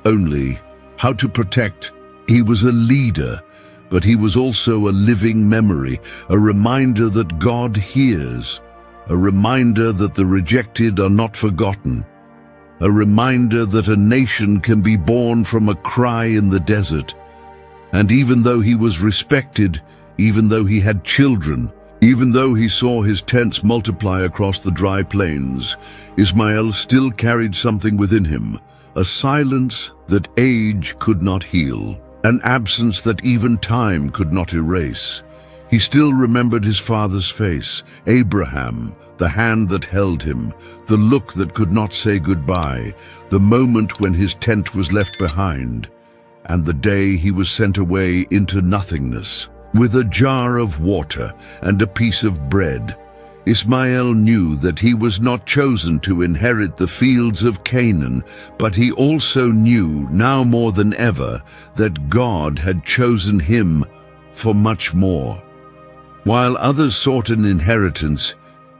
only how to protect. He was a leader, but he was also a living memory, a reminder that God hears, a reminder that the rejected are not forgotten, a reminder that a nation can be born from a cry in the desert. And even though he was respected, even though he had children, even though he saw his tents multiply across the dry plains, ISHMAEL still carried something within him, a silence that age could not heal, an absence that even time could not erase. He still remembered his father's face, Abraham, the hand that held him, the look that could not say goodbye, the moment when his tent was left behind, and the day he was sent away into nothingness. With a jar of water and a piece of bread, ISHMAEL knew that he was not chosen to inherit the fields of Canaan, but he also knew, now more than ever, that God had chosen him for much more. While others sought an inheritance,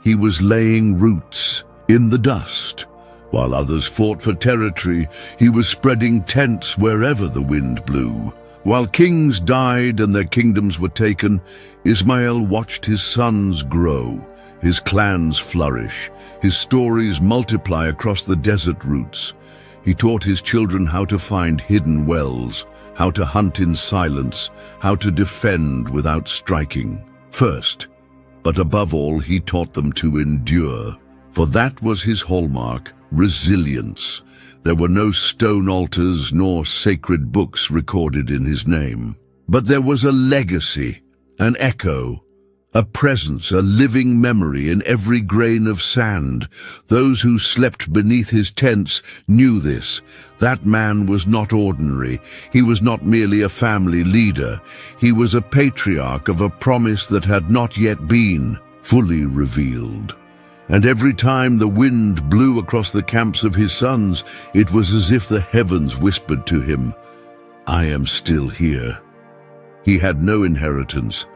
he was laying roots in the dust. While others fought for territory, he was spreading tents wherever the wind blew. While kings died and their kingdoms were taken, ISHMAEL watched his sons grow, his clans flourish, his stories multiply across the desert routes. He taught his children how to find hidden wells, how to hunt in silence, how to defend without striking. First, but above all, he taught them to endure, for that was his hallmark, resilience. There were no stone altars nor sacred books recorded in his name, but there was a legacy, an echo, a presence, a living memory in every grain of sand. Those who slept beneath his tents knew this. That man was not ordinary. He was not merely a family leader. He was a patriarch of a promise that had not yet been fully revealed. And every time the wind blew across the camps of his sons, it was as if the heavens whispered to him, "I am still here." He had no inheritance,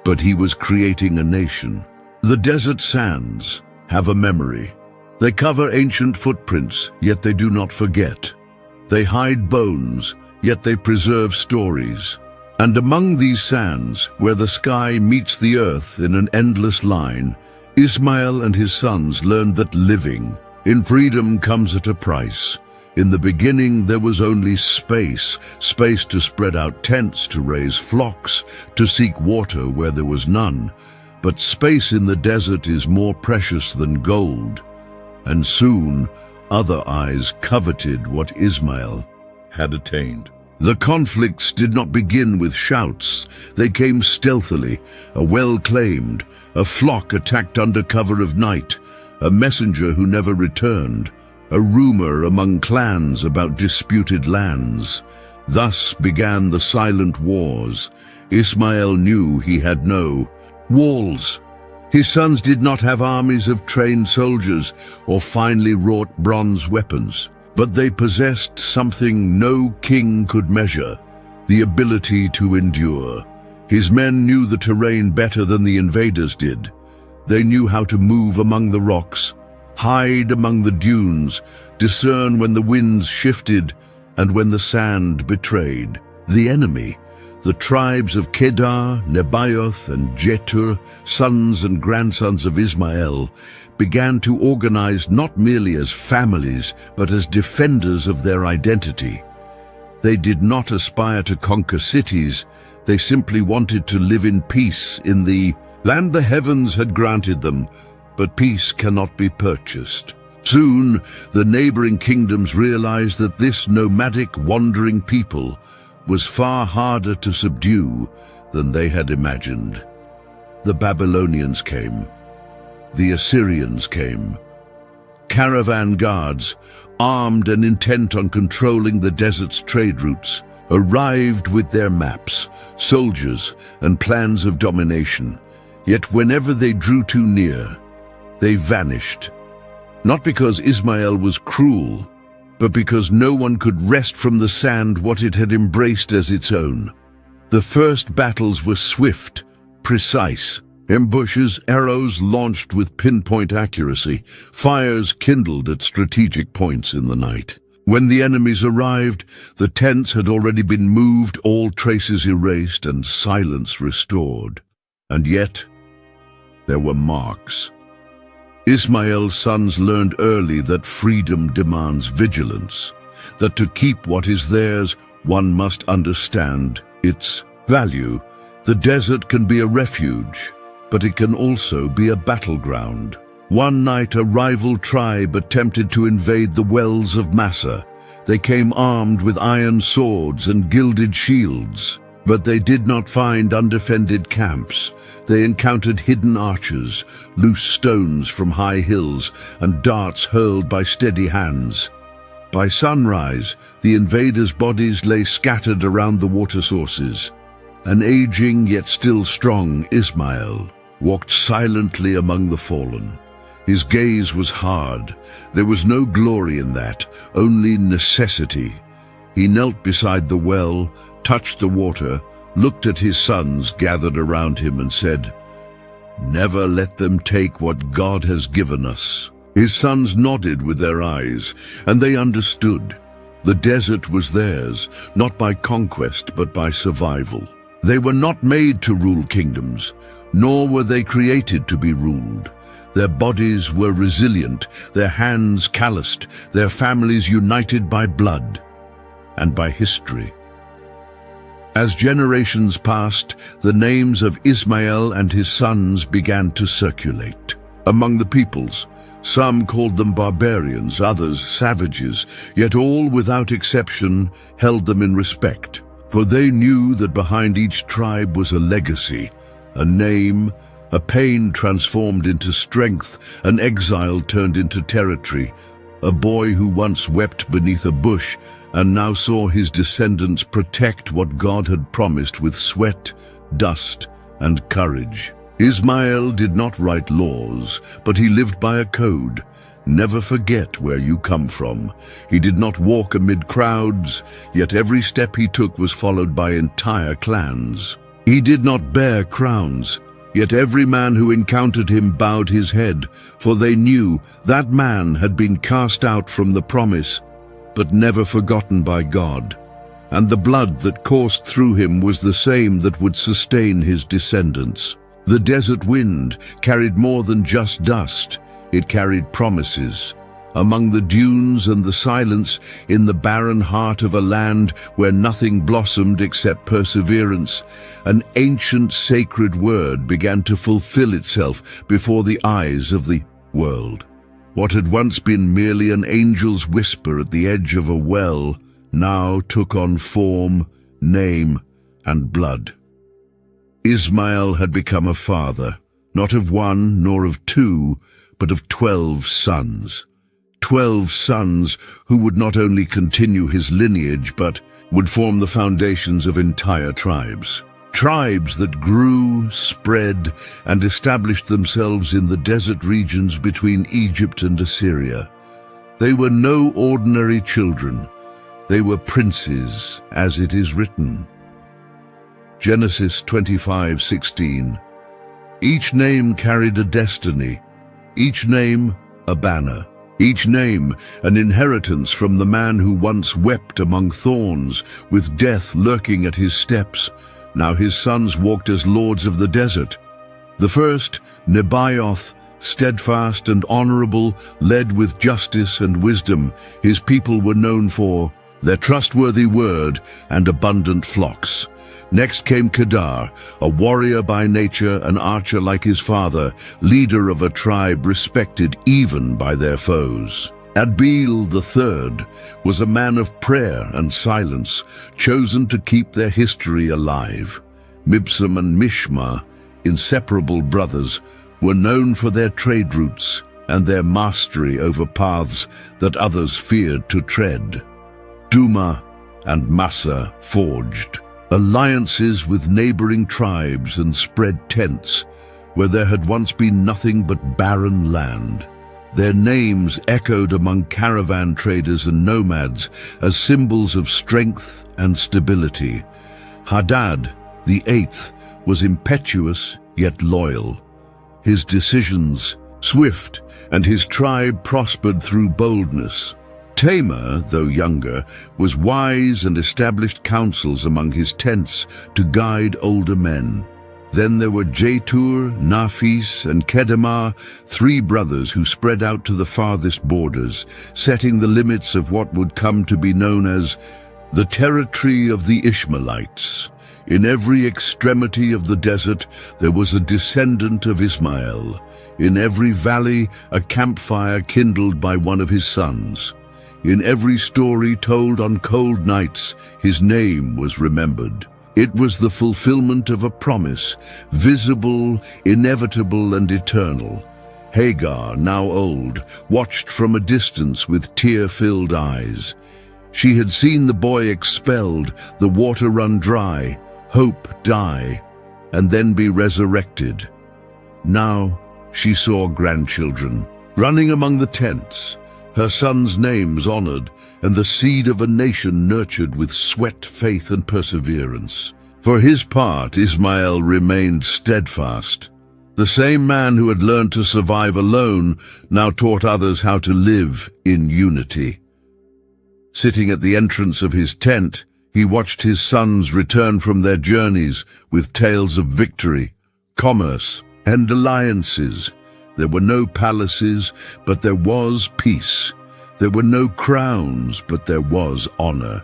but he was creating a nation. The desert sands have a memory. They cover ancient footprints, yet they do not forget. They hide bones, yet they preserve stories. And among these sands, where the sky meets the earth in an endless line, ISHMAEL and his sons learned that living in freedom comes at a price. In the beginning there was only space to spread out tents, to raise flocks, to seek water where there was none. But space in the desert is more precious than gold. And soon other eyes coveted what ISHMAEL had attained. The conflicts did not begin with shouts. They came stealthily, a well claimed, a flock attacked under cover of night, a messenger who never returned, a rumor among clans about disputed lands. Thus began the silent wars. ISHMAEL knew he had no walls. His sons did not have armies of trained soldiers or finely wrought bronze weapons. But they possessed something no king could measure, the ability to endure. His men knew the terrain better than the invaders did. They knew how to move among the rocks, hide among the dunes, discern when the winds shifted and when the sand betrayed. The enemy, the tribes of Kedar, Nebaioth, and Jetur, sons and grandsons of Ishmael, began to organize not merely as families, but as defenders of their identity. They did not aspire to conquer cities, they simply wanted to live in peace in the land the heavens had granted them, but peace cannot be purchased. Soon, the neighboring kingdoms realized that this nomadic, wandering people was far harder to subdue than they had imagined. The Babylonians came. The Assyrians came. Caravan guards, armed and intent on controlling the desert's trade routes, arrived with their maps, soldiers, and plans of domination. Yet whenever they drew too near, they vanished. Not because Ishmael was cruel, but because no one could wrest from the sand what it had embraced as its own. The first battles were swift, precise. Ambushes, arrows launched with pinpoint accuracy, fires kindled at strategic points in the night. When the enemies arrived, the tents had already been moved, all traces erased, and silence restored. And yet, there were marks. Ishmael's sons learned early that freedom demands vigilance, that to keep what is theirs, one must understand its value. The desert can be a refuge, but it can also be a battleground. One night, a rival tribe attempted to invade the wells of Massa. They came armed with iron swords and gilded shields. But they did not find undefended camps. They encountered hidden archers, loose stones from high hills, and darts hurled by steady hands. By sunrise, the invaders' bodies lay scattered around the water sources. An aging yet still strong Ishmael walked silently among the fallen. His gaze was hard. There was no glory in that, only necessity. He knelt beside the well, touched the water, looked at his sons gathered around him and said, "Never let them take what God has given us." His sons nodded with their eyes, and they understood. The desert was theirs, not by conquest but by survival. They were not made to rule kingdoms, nor were they created to be ruled. Their bodies were resilient, their hands calloused, their families united by blood and by history. As generations passed, the names of Ishmael and his sons began to circulate among the peoples. Some called them barbarians, others savages, yet all without exception held them in respect. For they knew that behind each tribe was a legacy, a name, a pain transformed into strength, an exile turned into territory, a boy who once wept beneath a bush and now saw his descendants protect what God had promised with sweat, dust, and courage. Ishmael did not write laws, but he lived by a code. Never forget where you come from. He did not walk amid crowds, yet every step he took was followed by entire clans. He did not bear crowns, yet every man who encountered him bowed his head, for they knew that man had been cast out from the promise, but never forgotten by God. And the blood that coursed through him was the same that would sustain his descendants. The desert wind carried more than just dust. It carried promises. Among the dunes and the silence, in the barren heart of a land where nothing blossomed except perseverance, an ancient sacred word began to fulfill itself before the eyes of the world. What had once been merely an angel's whisper at the edge of a well now took on form, name, and blood. Ishmael had become a father, not of one nor of two, but of 12 sons. 12 sons who would not only continue his lineage, but would form the foundations of entire tribes. Tribes that grew, spread, and established themselves in the desert regions between Egypt and Assyria. They were no ordinary children. They were princes, as it is written. Genesis 25:16. Each name carried a destiny, each name a banner, each name an inheritance from the man who once wept among thorns, with death lurking at his steps. Now his sons walked as lords of the desert. The first, Nebaioth, steadfast and honorable, led with justice and wisdom. His people were known for their trustworthy word and abundant flocks. Next came Kedar, a warrior by nature, an archer like his father, leader of a tribe respected even by their foes. Adbeel the third was a man of prayer and silence, chosen to keep their history alive. Mibsam and Mishma, inseparable brothers, were known for their trade routes and their mastery over paths that others feared to tread. Duma and Massa forged alliances with neighboring tribes and spread tents where there had once been nothing but barren land. Their names echoed among caravan traders and nomads as symbols of strength and stability. Hadad, the eighth, was impetuous yet loyal. His decisions swift, and his tribe prospered through boldness. Tamar, though younger, was wise and established councils among his tents to guide older men. Then there were Jetur, Naphis, and Kedemah, three brothers who spread out to the farthest borders, setting the limits of what would come to be known as the territory of the Ishmaelites. In every extremity of the desert there was a descendant of Ishmael. In every valley a campfire kindled by one of his sons. In every story told on cold nights, his name was remembered. It was the fulfillment of a promise, visible, inevitable, and eternal. Hagar, now old, watched from a distance with tear-filled eyes. She had seen the boy expelled, the water run dry, hope die, and then be resurrected. Now she saw grandchildren, running among the tents, her sons' names honored, and the seed of a nation nurtured with sweat, faith, and perseverance. For his part, Ishmael remained steadfast. The same man who had learned to survive alone now taught others how to live in unity. Sitting at the entrance of his tent, he watched his sons return from their journeys with tales of victory, commerce, and alliances. There were no palaces, but there was peace. There were no crowns, but there was honor.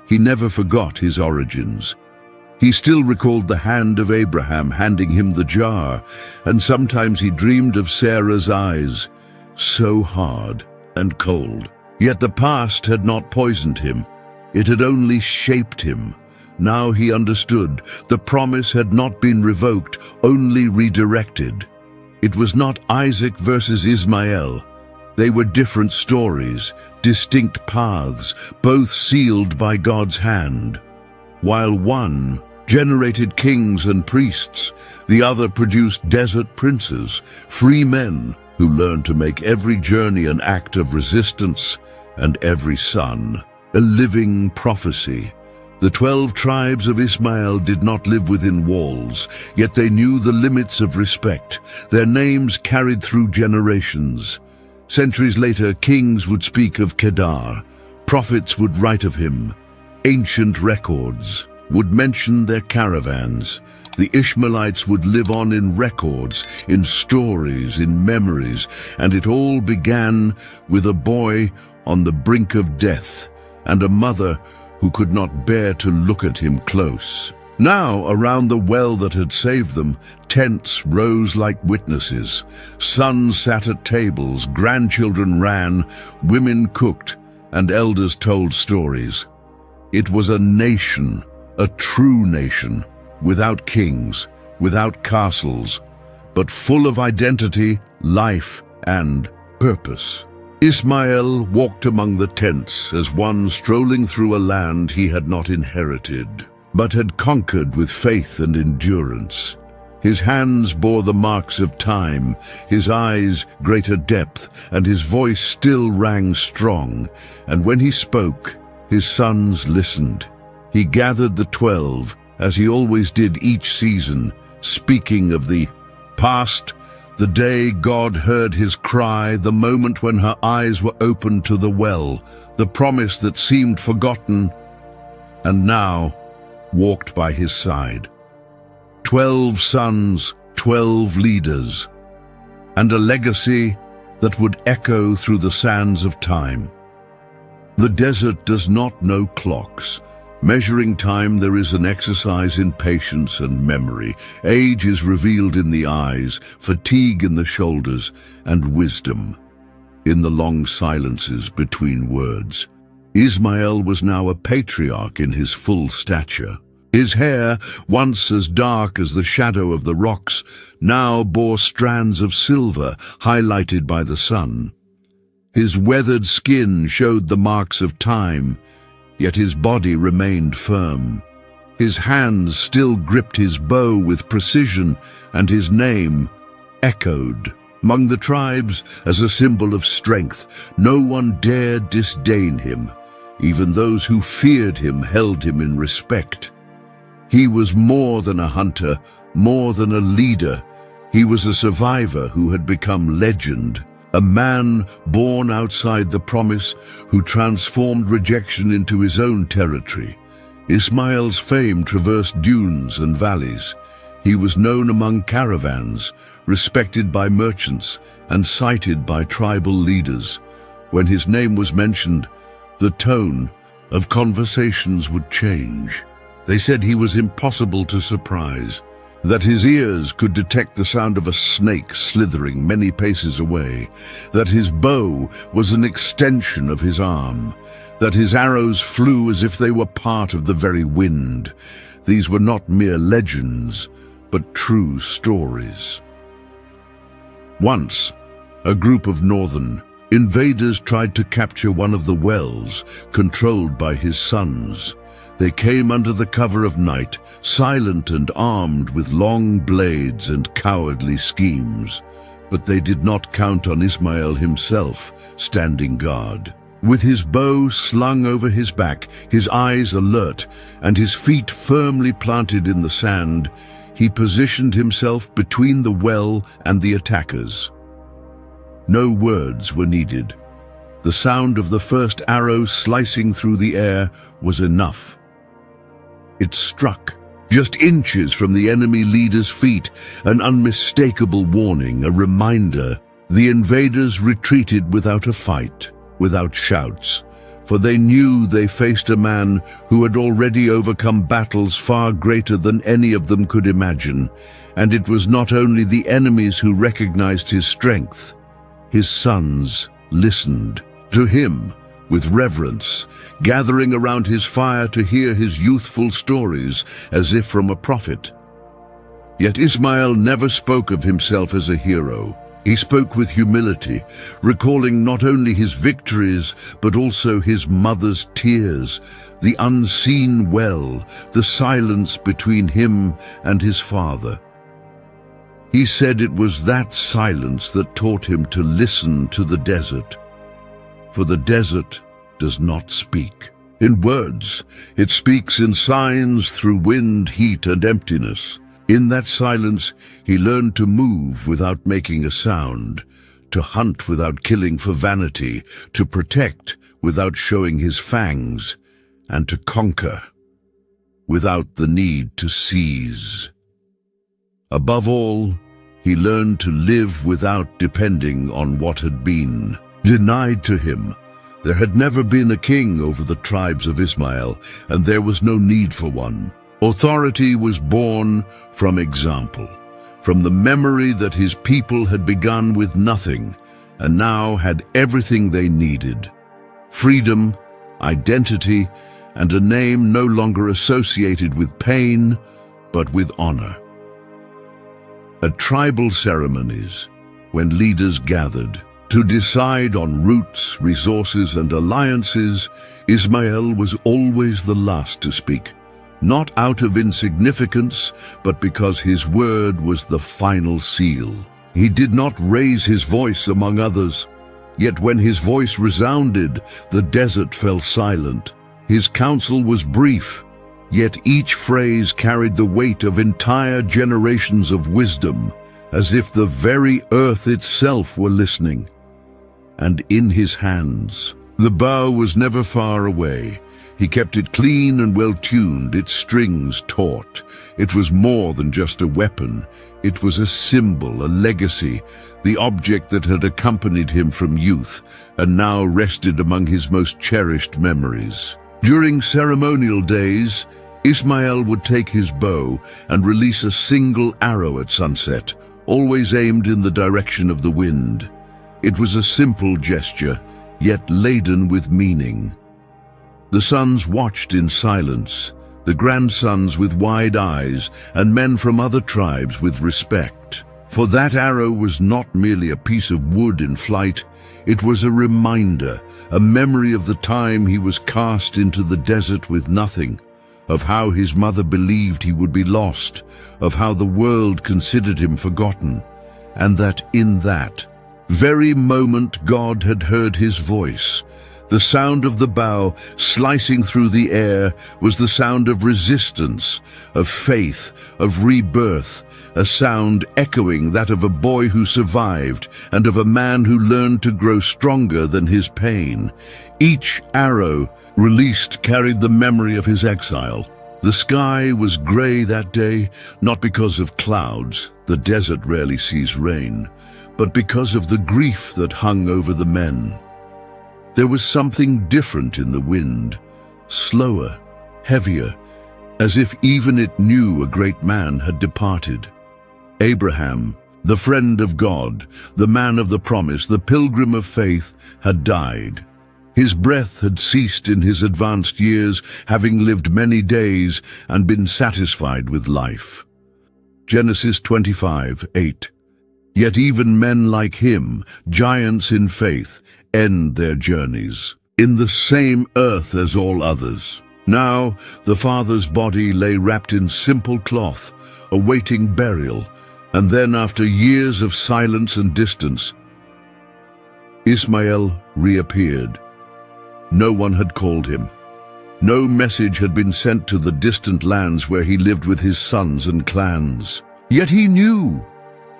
He never forgot his origins. He still recalled the hand of Abraham handing him the jar, and sometimes he dreamed of Sarah's eyes, so hard and cold. Yet the past had not poisoned him. It had only shaped him. Now he understood. The promise had not been revoked, only redirected. It was not Isaac versus Ishmael. They were different stories, distinct paths, both sealed by God's hand. While one generated kings and priests, the other produced desert princes, free men who learned to make every journey an act of resistance and every son a living prophecy. The 12 tribes of Ishmael did not live within walls, yet they knew the limits of respect. Their names carried through generations. Centuries later, kings would speak of Kedar, prophets would write of him, ancient records would mention their caravans. The Ishmaelites would live on in records, in stories, in memories, and it all began with a boy on the brink of death and a mother who could not bear to look at him close. Now, around the well that had saved them, tents rose like witnesses. Sons sat at tables, grandchildren ran, women cooked, and elders told stories. It was a nation, a true nation, without kings, without castles, but full of identity, life, and purpose. Ishmael walked among the tents as one strolling through a land he had not inherited, but had conquered with faith and endurance. His hands bore the marks of time, his eyes greater depth, and his voice still rang strong. And when he spoke, his sons listened. He gathered the 12, as he always did each season, speaking of the Past the day God heard his cry, the moment when her eyes were opened to the well, the promise that seemed forgotten, and now walked by his side. 12 sons, 12 leaders, and a legacy that would echo through the sands of time. The desert does not know clocks. Measuring time, there is an exercise in patience and memory. Age is revealed in the eyes, fatigue in the shoulders, and wisdom in the long silences between words. ISHMAEL was now a patriarch in his full stature. His hair, once as dark as the shadow of the rocks, now bore strands of silver highlighted by the sun. His weathered skin showed the marks of time, yet his body remained firm. His hands still gripped his bow with precision, and his name echoed among the tribes as a symbol of strength. No one dared disdain him. Even those who feared him held him in respect. He was more than a hunter, more than a leader. He was a survivor who had become legend. A man born outside the promise, who transformed rejection into his own territory. ISHMAEL's fame traversed dunes and valleys. He was known among caravans, respected by merchants, and cited by tribal leaders. When his name was mentioned, the tone of conversations would change. They said he was impossible to surprise, that his ears could detect the sound of a snake slithering many paces away, that his bow was an extension of his arm, that his arrows flew as if they were part of the very wind. These were not mere legends, but true stories. Once, a group of northern invaders tried to capture one of the wells controlled by his sons. They came under the cover of night, silent and armed with long blades and cowardly schemes. But they did not count on ISHMAEL himself, standing guard. With his bow slung over his back, his eyes alert, and his feet firmly planted in the sand, he positioned himself between the well and the attackers. No words were needed. The sound of the first arrow slicing through the air was enough. It struck, just inches from the enemy leader's feet, an unmistakable warning, a reminder. The invaders retreated without a fight, without shouts, for they knew they faced a man who had already overcome battles far greater than any of them could imagine. And it was not only the enemies who recognized his strength. His sons listened to him with reverence, gathering around his fire to hear his youthful stories as if from a prophet. Yet ISHMAEL never spoke of himself as a hero. He spoke with humility, recalling not only his victories, but also his mother's tears, the unseen well, the silence between him and his father. He said it was that silence that taught him to listen to the desert. For the desert does not speak in words. It speaks in signs through wind, heat, and emptiness. In that silence, he learned to move without making a sound, to hunt without killing for vanity, to protect without showing his fangs, and to conquer without the need to seize. Above all, he learned to live without depending on what had been denied to him. There had never been a king over the tribes of ISHMAEL, and there was no need for one. Authority was born from example, from the memory that his people had begun with nothing, and now had everything they needed: freedom, identity, and a name no longer associated with pain, but with honor. At tribal ceremonies, when leaders gathered to decide on routes, resources, and alliances, ISHMAEL was always the last to speak, not out of insignificance, but because his word was the final seal. He did not raise his voice among others, yet when his voice resounded, the desert fell silent. His counsel was brief, yet each phrase carried the weight of entire generations of wisdom. as if the very earth itself were listening. And in his hands, the bow was never far away. He kept it clean and well-tuned, its strings taut. It was more than just a weapon. It was a symbol, a legacy, the object that had accompanied him from youth and now rested among his most cherished memories. During ceremonial days, ISHMAEL would take his bow and release a single arrow at sunset, always aimed in the direction of the wind. It was a simple gesture, yet laden with meaning. The sons watched in silence, the grandsons with wide eyes, and men from other tribes with respect. For that arrow was not merely a piece of wood in flight, it was a reminder, a memory of the time he was cast into the desert with nothing, of how his mother believed he would be lost, of how the world considered him forgotten, and that in that very moment God had heard his voice. The sound of the bow slicing through the air was the sound of resistance, of faith, of rebirth, a sound echoing that of a boy who survived and of a man who learned to grow stronger than his pain. Each arrow released carried the memory of his exile. The sky was gray that day, not because of clouds, the desert rarely sees rain, but because of the grief that hung over the men. There was something different in the wind, slower, heavier, as if even it knew a great man had departed. Abraham, the friend of God, the man of the promise, the pilgrim of faith, had died. His breath had ceased in his advanced years, having lived many days and been satisfied with life. Genesis 25:8. Yet even men like him, giants in faith, end their journeys in the same earth as all others. Now the father's body lay wrapped in simple cloth, awaiting burial, and then after years of silence and distance, ISHMAEL reappeared. No one had called him. No message had been sent to the distant lands where he lived with his sons and clans. Yet he knew.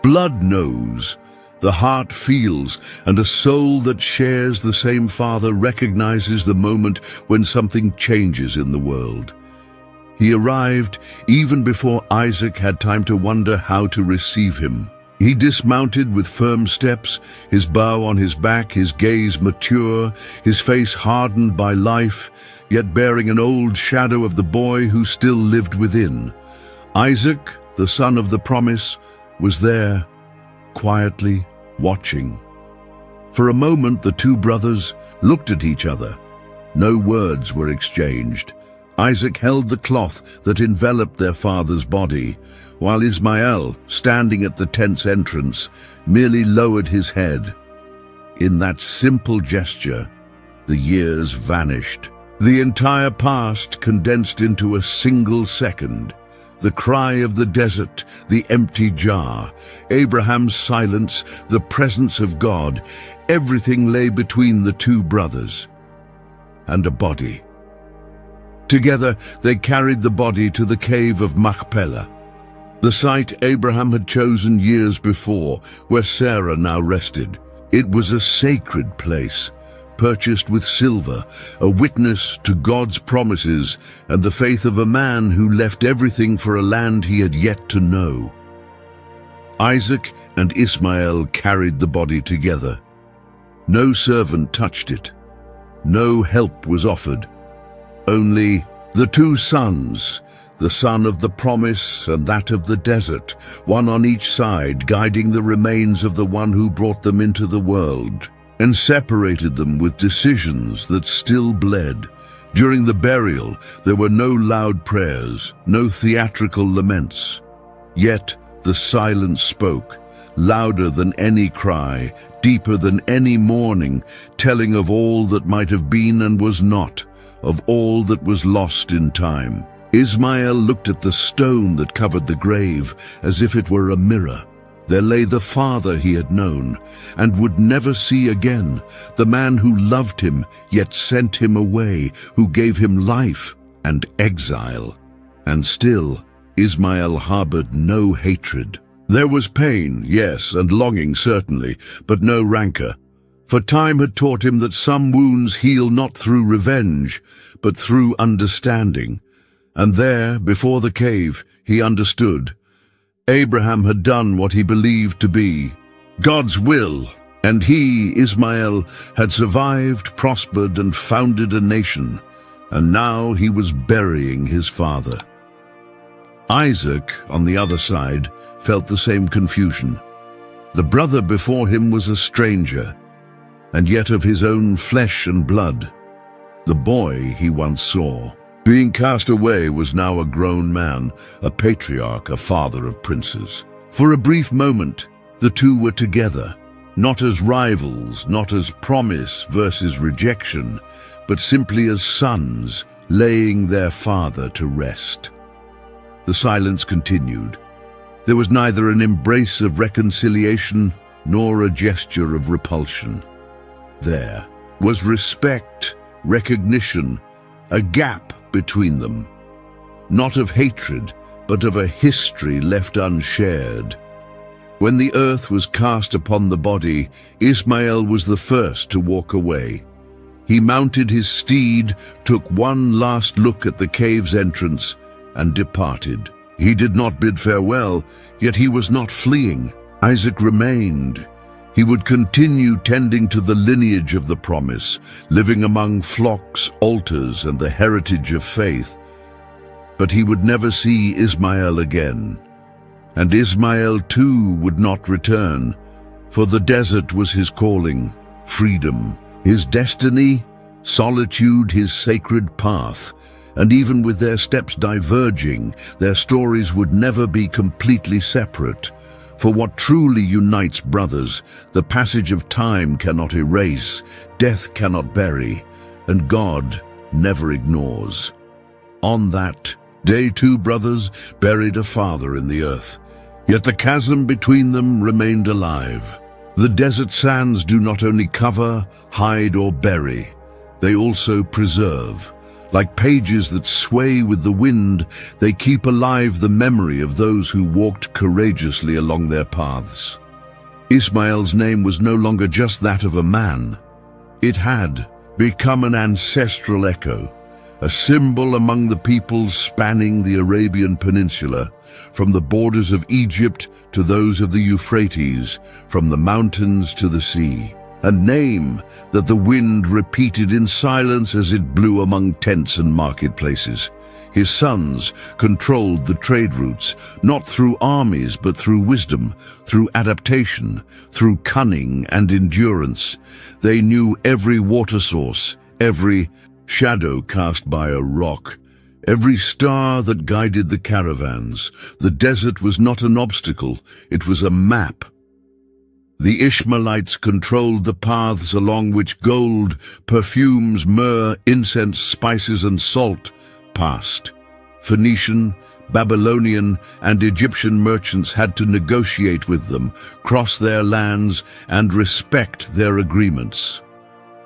Blood knows, the heart feels, and a soul that shares the same Father recognizes the moment when something changes in the world. He arrived even before Isaac had time to wonder how to receive him. He dismounted with firm steps, his bow on his back, his gaze mature, his face hardened by life, yet bearing an old shadow of the boy who still lived within. Isaac, the son of the promise, was there, quietly watching. For a moment the two brothers looked at each other. No words were exchanged. Isaac held the cloth that enveloped their father's body, while ISHMAEL, standing at the tent's entrance, merely lowered his head. In that simple gesture, the years vanished. The entire past condensed into a single second. The cry of the desert, the empty jar, Abraham's silence, the presence of God, everything lay between the two brothers. And a body. Together they carried the body to the cave of Machpelah, the site Abraham had chosen years before, where Sarah now rested. It was a sacred place, purchased with silver, a witness to God's promises and the faith of a man who left everything for a land he had yet to know. Isaac and ISHMAEL carried the body together. No servant touched it. No help was offered. Only the two sons, the son of the promise and that of the desert, one on each side, guiding the remains of the one who brought them into the world, and separated them with decisions that still bled. During the burial, there were no loud prayers, no theatrical laments. Yet the silence spoke, louder than any cry, deeper than any mourning, telling of all that might have been and was not, of all that was lost in time. ISHMAEL looked at the stone that covered the grave as if it were a mirror. There lay the father he had known and would never see again, the man who loved him yet sent him away, who gave him life and exile. And still, ISHMAEL harbored no hatred. There was pain, yes, and longing certainly, but no rancor. For time had taught him that some wounds heal not through revenge, but through understanding. And there, before the cave, he understood. Abraham had done what he believed to be God's will, and he, Ishmael, had survived, prospered, and founded a nation. And now he was burying his father. Isaac, on the other side, felt the same confusion. The brother before him was a stranger, and yet of his own flesh and blood. The boy he once saw, being cast away, was now a grown man, a patriarch, a father of princes. For a brief moment, the two were together, not as rivals, not as promise versus rejection, but simply as sons laying their father to rest. The silence continued. There was neither an embrace of reconciliation nor a gesture of repulsion. There was respect, recognition, a gap between them, not of hatred, but of a history left unshared. When the earth was cast upon the body, Ishmael was the first to walk away. He mounted his steed, took one last look at the cave's entrance, and departed. He did not bid farewell, yet he was not fleeing. Isaac remained. He would continue tending to the lineage of the promise, living among flocks, altars, and the heritage of faith. But he would never see Ishmael again. And Ishmael too would not return, for the desert was his calling, freedom, his destiny, solitude, his sacred path. And even with their steps diverging, their stories would never be completely separate. For what truly unites brothers, the passage of time cannot erase, death cannot bury, and God never ignores. On that day, two brothers buried a father in the earth, yet the chasm between them remained alive. The desert sands do not only cover, hide, or bury, they also preserve. Like pages that sway with the wind, they keep alive the memory of those who walked courageously along their paths. Ishmael's name was no longer just that of a man. It had become an ancestral echo, a symbol among the peoples spanning the Arabian Peninsula, from the borders of Egypt to those of the Euphrates, from the mountains to the sea. A name that the wind repeated in silence as it blew among tents and marketplaces. His sons controlled the trade routes, not through armies but through wisdom, through adaptation, through cunning and endurance. They knew every water source, every shadow cast by a rock, every star that guided the caravans. The desert was not an obstacle, it was a map. The Ishmaelites controlled the paths along which gold, perfumes, myrrh, incense, spices, and salt passed. Phoenician, Babylonian, and Egyptian merchants had to negotiate with them, cross their lands, and respect their agreements.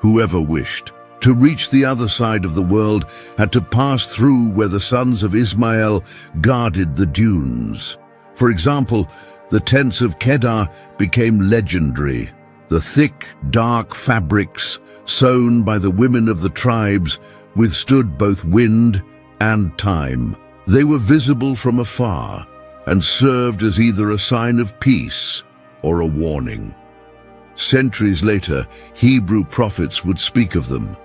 Whoever wished to reach the other side of the world had to pass through where the sons of Ishmael guarded the dunes. For example, the tents of Kedar became legendary. The thick, dark fabrics, sewn by the women of the tribes, withstood both wind and time. They were visible from afar and served as either a sign of peace or a warning. Centuries later, Hebrew prophets would speak of them.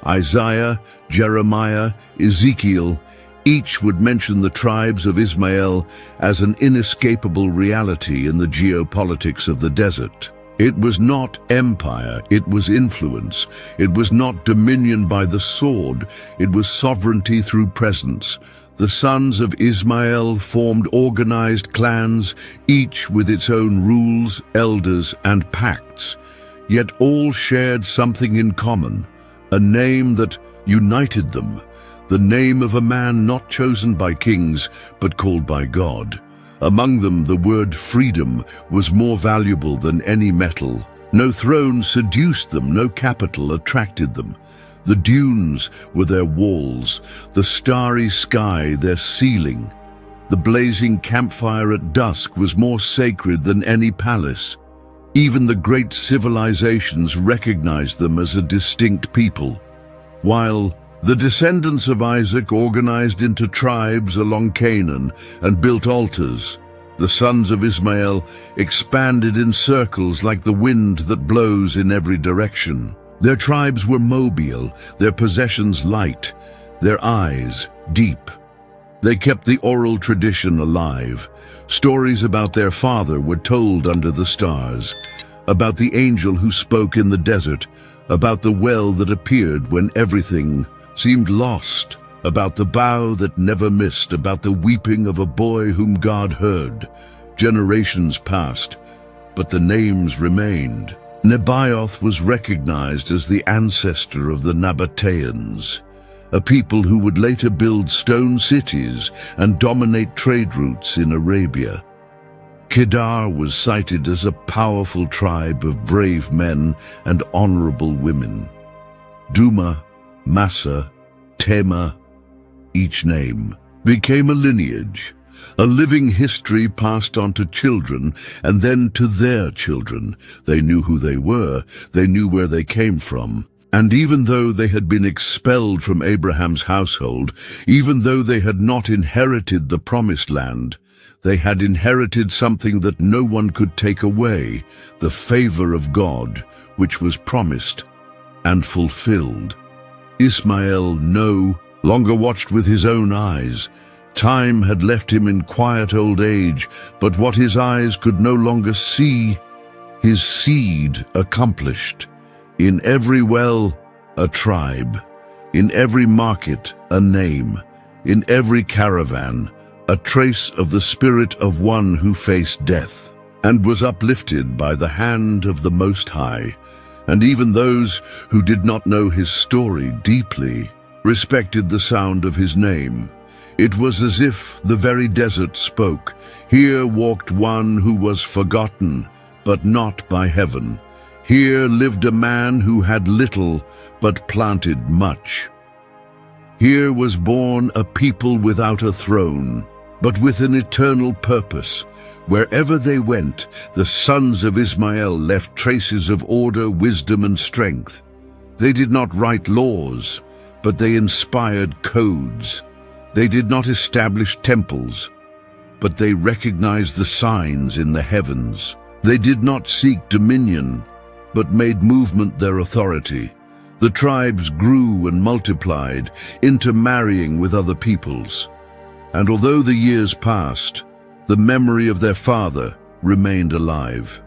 Isaiah, Jeremiah, Ezekiel, each would mention the tribes of Ishmael as an inescapable reality in the geopolitics of the desert. It was not empire, it was influence. It was not dominion by the sword, it was sovereignty through presence. The sons of Ishmael formed organized clans, each with its own rules, elders, and pacts. Yet all shared something in common, a name that united them. The name of a man not chosen by kings, but called by God. Among them, the word freedom was more valuable than any metal. No throne seduced them, no capital attracted them. The dunes were their walls, the starry sky their ceiling. The blazing campfire at dusk was more sacred than any palace. Even the great civilizations recognized them as a distinct people. While the descendants of Isaac organized into tribes along Canaan and built altars, the sons of Ishmael expanded in circles like the wind that blows in every direction. Their tribes were mobile, their possessions light, their eyes deep. They kept the oral tradition alive. Stories about their father were told under the stars, about the angel who spoke in the desert, about the well that appeared when everything seemed lost, about the bow that never missed, about the weeping of a boy whom God heard. Generations passed, but the names remained. Nebaioth was recognized as the ancestor of the Nabateans, a people who would later build stone cities and dominate trade routes in Arabia. Kedar was cited as a powerful tribe of brave men and honorable women. Duma, Massa, Tema, each name became a lineage, a living history passed on to children and then to their children. They knew who they were, they knew where they came from. And even though they had been expelled from Abraham's household, even though they had not inherited the promised land, they had inherited something that no one could take away, the favor of God, which was promised and fulfilled. Ishmael no longer watched with his own eyes. Time had left him in quiet old age, but what his eyes could no longer see, his seed accomplished. In every well, a tribe. In every market, a name. In every caravan, a trace of the spirit of one who faced death and was uplifted by the hand of the Most High. And even those who did not know his story deeply respected the sound of his name. It was as if the very desert spoke. Here walked one who was forgotten, but not by heaven. Here lived a man who had little, but planted much. Here was born a people without a throne, but with an eternal purpose. Wherever they went, the sons of Ishmael left traces of order, wisdom, and strength. They did not write laws, but they inspired codes. They did not establish temples, but they recognized the signs in the heavens. They did not seek dominion, but made movement their authority. The tribes grew and multiplied, intermarrying with other peoples. And although the years passed, the memory of their father remained alive.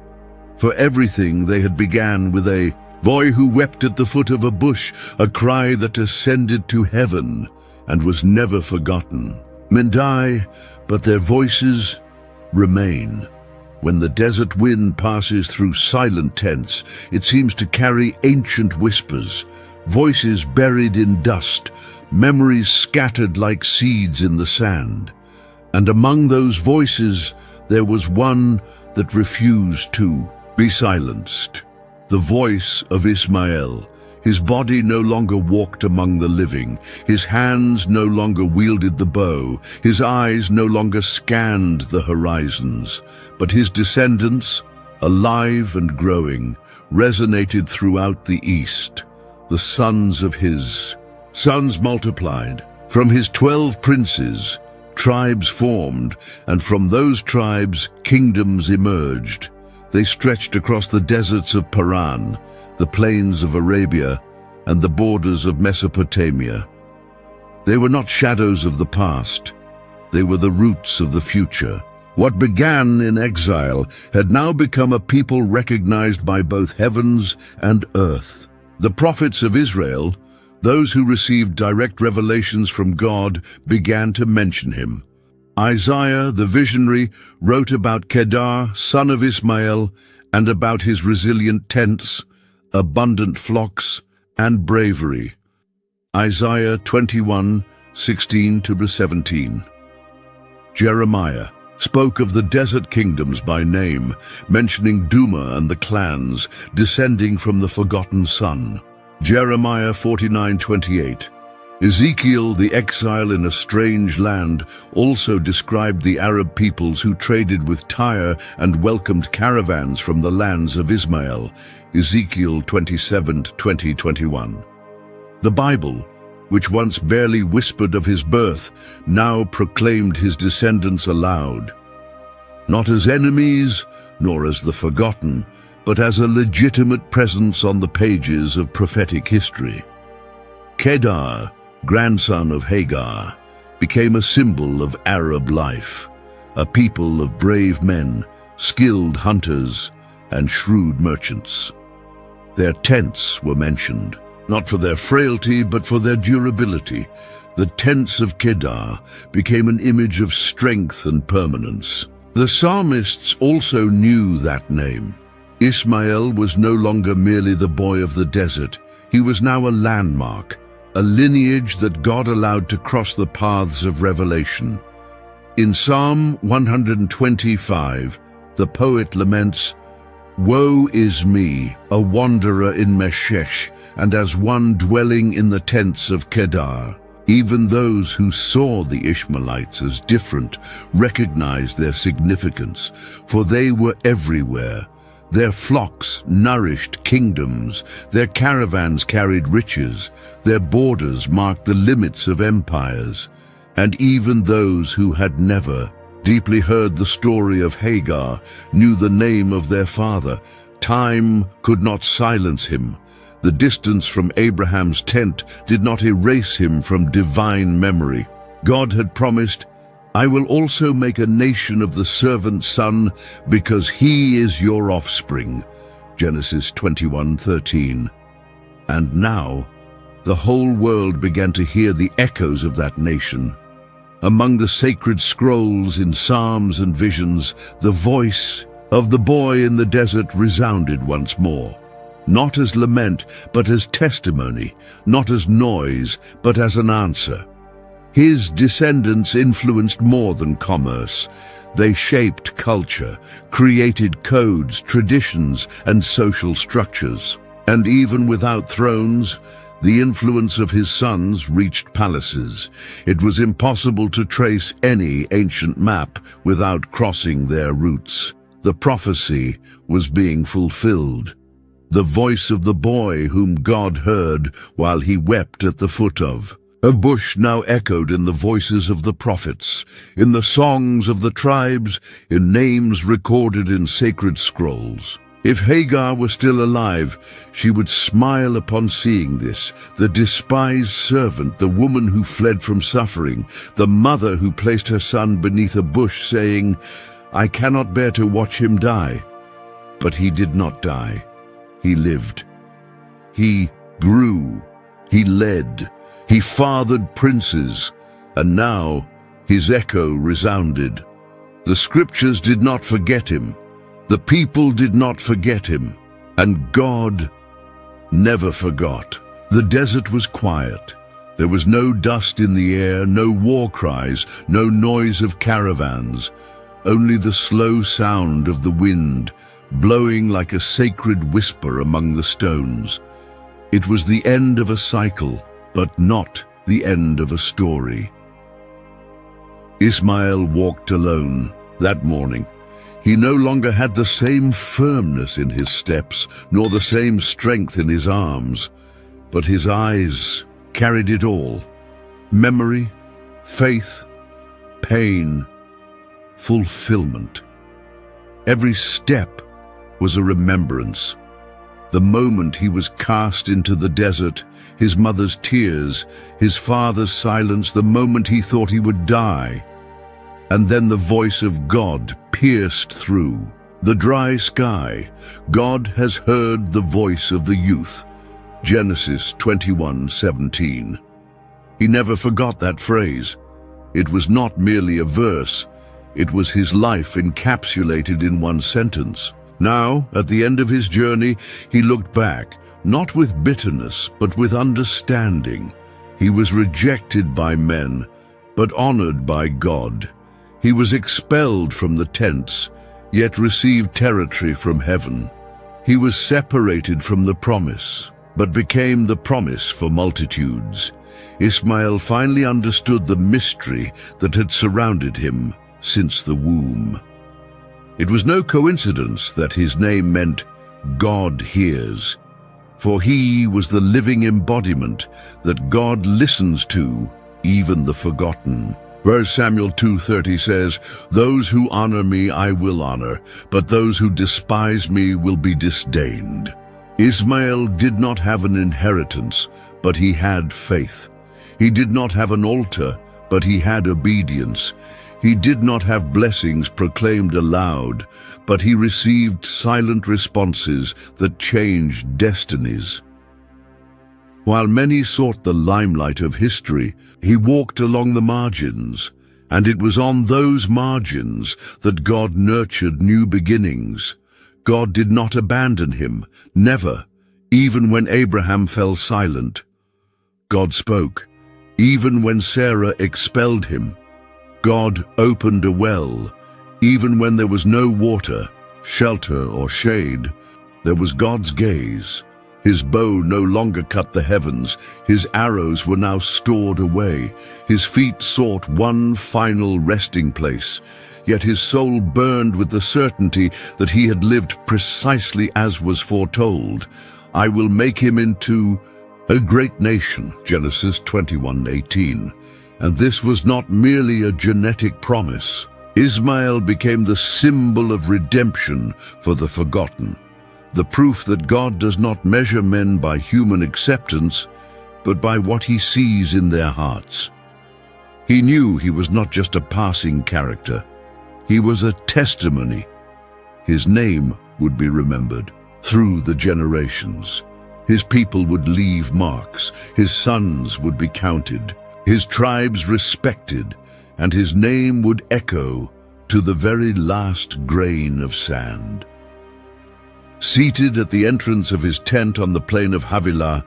For everything they had began with a boy who wept at the foot of a bush, a cry that ascended to heaven and was never forgotten. Men die, but their voices remain. When the desert wind passes through silent tents, it seems to carry ancient whispers, voices buried in dust, memories scattered like seeds in the sand. And among those voices, there was one that refused to be silenced. The voice of Ishmael. His body no longer walked among the living. His hands no longer wielded the bow. His eyes no longer scanned the horizons. But his descendants, alive and growing, resonated throughout the east. The sons of his sons multiplied. From his 12 princes, tribes formed, and from those tribes, kingdoms emerged. They stretched across the deserts of Paran, the plains of Arabia, and the borders of Mesopotamia. They were not shadows of the past. They were the roots of the future. What began in exile had now become a people recognized by both heavens and earth. The prophets of Israel, those who received direct revelations from God, began to mention him. Isaiah, the visionary, wrote about Kedar, son of Ishmael, and about his resilient tents, abundant flocks, and bravery. Isaiah 21:16-17. Jeremiah spoke of the desert kingdoms by name, mentioning Duma and the clans descending from the forgotten son. Jeremiah 49:28. Ezekiel, the exile in a strange land, also described the Arab peoples who traded with Tyre and welcomed caravans from the lands of Ishmael. Ezekiel 27:20-21. The Bible, which once barely whispered of his birth, now proclaimed his descendants aloud. Not as enemies, nor as the forgotten, but as a legitimate presence on the pages of prophetic history. Kedar, grandson of Hagar, became a symbol of Arab life, a people of brave men, skilled hunters, and shrewd merchants. Their tents were mentioned, not for their frailty, but for their durability. The tents of Kedar became an image of strength and permanence. The psalmists also knew that name. Ishmael was no longer merely the boy of the desert. He was now a landmark, a lineage that God allowed to cross the paths of revelation. In Psalm 125, the poet laments, "Woe is me, a wanderer in Meshech, and as one dwelling in the tents of Kedar." Even those who saw the Ishmaelites as different recognized their significance, for they were everywhere. Their flocks nourished kingdoms, their caravans carried riches, their borders marked the limits of empires. And even those who had never deeply heard the story of Hagar knew the name of their father. Time could not silence him. The distance from Abraham's tent did not erase him from divine memory. God had promised, "I will also make a nation of the servant son, because he is your offspring." Genesis 21:13. And now, the whole world began to hear the echoes of that nation. Among the sacred scrolls in Psalms and visions, the voice of the boy in the desert resounded once more. Not as lament, but as testimony, not as noise, but as an answer. His descendants influenced more than commerce. They shaped culture, created codes, traditions, and social structures. And even without thrones, the influence of his sons reached palaces. It was impossible to trace any ancient map without crossing their roots. The prophecy was being fulfilled. The voice of the boy whom God heard while he wept at the foot of a bush now echoed in the voices of the prophets, in the songs of the tribes, in names recorded in sacred scrolls. If Hagar were still alive, she would smile upon seeing this, the despised servant, the woman who fled from suffering, the mother who placed her son beneath a bush, saying, "I cannot bear to watch him die." But he did not die. He lived. He grew. He led. He fathered princes. And now his echo resounded. The scriptures did not forget him. The people did not forget him. And God never forgot. The desert was quiet. There was no dust in the air, no war cries, no noise of caravans. Only the slow sound of the wind, blowing like a sacred whisper among the stones. It was the end of a cycle, but not the end of a story. Ishmael walked alone that morning. He no longer had the same firmness in his steps, nor the same strength in his arms, but his eyes carried it all. Memory, faith, pain, fulfillment. Every step was a remembrance. The moment he was cast into the desert, his mother's tears, his father's silence, the moment he thought he would die. And then the voice of God pierced through the dry sky. God has heard the voice of the youth. Genesis 21:17. He never forgot that phrase. It was not merely a verse. It was his life encapsulated in one sentence. Now, at the end of his journey, he looked back, not with bitterness, but with understanding. He was rejected by men, but honored by God. He was expelled from the tents, yet received territory from heaven. He was separated from the promise, but became the promise for multitudes. Ishmael finally understood the mystery that had surrounded him since the womb. It was no coincidence that his name meant God hears, for he was the living embodiment that God listens to, even the forgotten. 1 Samuel 2:30 says, "Those who honor me I will honor, but those who despise me will be disdained." Ishmael did not have an inheritance, but he had faith. He did not have an altar, but he had obedience. He did not have blessings proclaimed aloud, but he received silent responses that changed destinies. While many sought the limelight of history, he walked along the margins, and it was on those margins that God nurtured new beginnings. God did not abandon him, never, even when Abraham fell silent. God spoke, even when Sarah expelled him. God opened a well, even when there was no water, shelter, or shade. There was God's gaze. His bow no longer cut the heavens. His arrows were now stored away. His feet sought one final resting place. Yet his soul burned with the certainty that he had lived precisely as was foretold. I will make him into a great nation, Genesis 21:18. And this was not merely a genetic promise. Ishmael became the symbol of redemption for the forgotten, the proof that God does not measure men by human acceptance, but by what he sees in their hearts. He knew he was not just a passing character. He was a testimony. His name would be remembered through the generations. His people would leave marks. His sons would be counted. His tribes respected, and his name would echo to the very last grain of sand. Seated at the entrance of his tent on the plain of Havilah,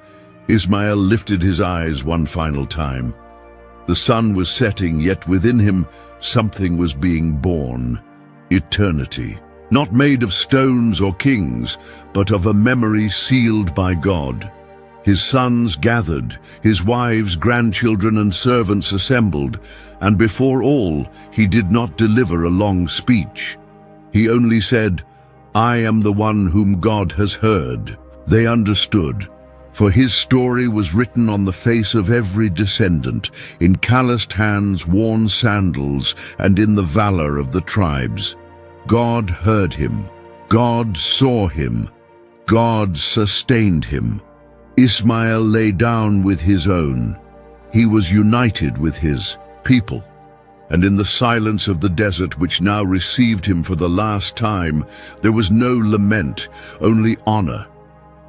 Ishmael lifted his eyes one final time. The sun was setting, yet within him something was being born. Eternity, not made of stones or kings, but of a memory sealed by God. His sons gathered, his wives, grandchildren, and servants assembled, and before all, he did not deliver a long speech. He only said, "I am the one whom God has heard." They understood, for his story was written on the face of every descendant, in calloused hands, worn sandals, and in the valor of the tribes. God heard him. God saw him. God sustained him. Ishmael lay down with his own. He was united with his people. And in the silence of the desert which now received him for the last time, there was no lament, only honor.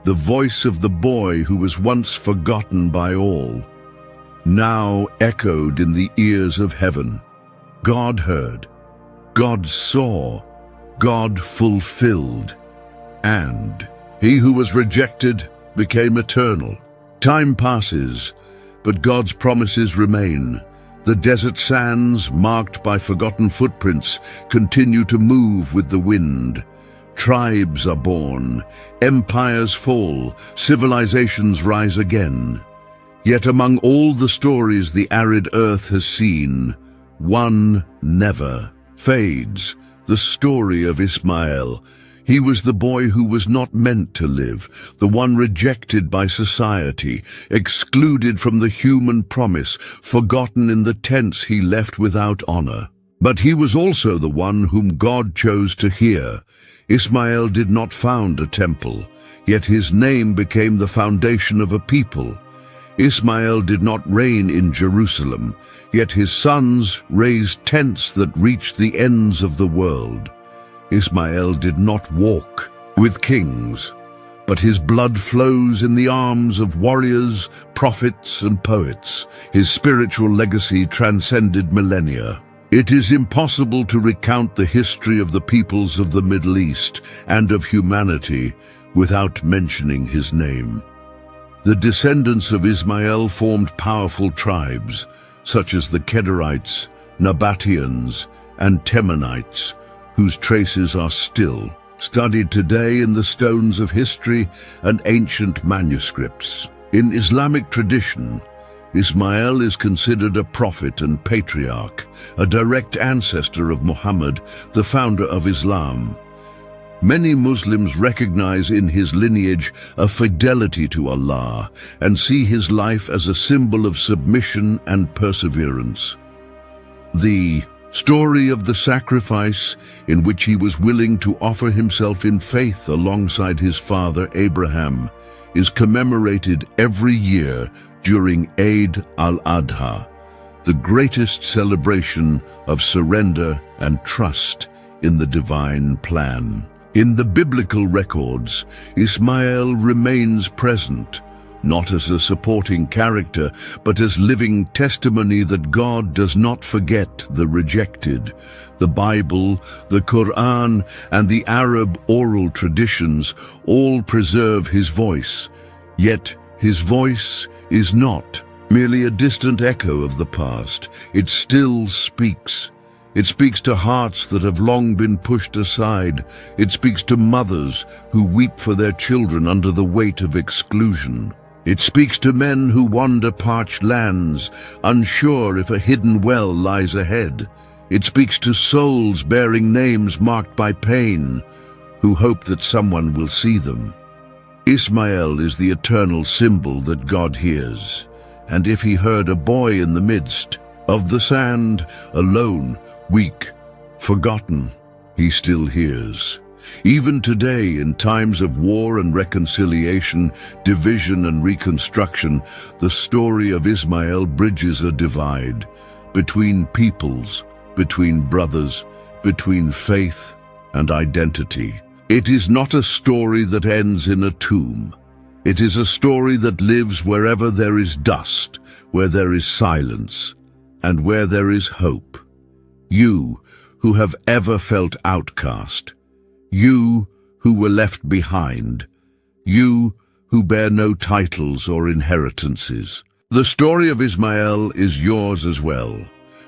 The voice of the boy who was once forgotten by all, now echoed in the ears of heaven. God heard, God saw, God fulfilled, and he who was rejected became eternal. Time passes, but God's promises remain. The desert sands, marked by forgotten footprints, continue to move with the wind. Tribes are born, empires fall, civilizations rise again. Yet among all the stories the arid earth has seen, one never fades, the story of Ishmael. He was the boy who was not meant to live, the one rejected by society, excluded from the human promise, forgotten in the tents he left without honor. But he was also the one whom God chose to hear. Ishmael did not found a temple, yet his name became the foundation of a people. Ishmael did not reign in Jerusalem, yet his sons raised tents that reached the ends of the world. Ishmael did not walk with kings, but his blood flows in the arms of warriors, prophets, and poets. His spiritual legacy transcended millennia. It is impossible to recount the history of the peoples of the Middle East and of humanity without mentioning his name. The descendants of Ishmael formed powerful tribes, such as the Kedarites, Nabateans, and Temanites, whose traces are still studied today in the stones of history and ancient manuscripts. In Islamic tradition, Ismael is considered a prophet and patriarch, a direct ancestor of Muhammad, the founder of Islam. Many Muslims recognize in his lineage a fidelity to Allah and see his life as a symbol of submission and perseverance. The story of the sacrifice, in which he was willing to offer himself in faith alongside his father Abraham, is commemorated every year during Eid al-Adha, the greatest celebration of surrender and trust in the divine plan. In the biblical records, Ismael remains present, not as a supporting character, but as living testimony that God does not forget the rejected. The Bible, the Quran, and the Arab oral traditions all preserve his voice. Yet his voice is not merely a distant echo of the past. It still speaks. It speaks to hearts that have long been pushed aside. It speaks to mothers who weep for their children under the weight of exclusion. It speaks to men who wander parched lands, unsure if a hidden well lies ahead. It speaks to souls bearing names marked by pain, who hope that someone will see them. Ismael is the eternal symbol that God hears, and if he heard a boy in the midst of the sand, alone, weak, forgotten, he still hears. Even today, in times of war and reconciliation, division and reconstruction, the story of Ismael bridges a divide between peoples, between brothers, between faith and identity. It is not a story that ends in a tomb. It is a story that lives wherever there is dust, where there is silence, and where there is hope. You, who have ever felt outcast, you who were left behind, you who bear no titles or inheritances. The story of Ismael is yours as well,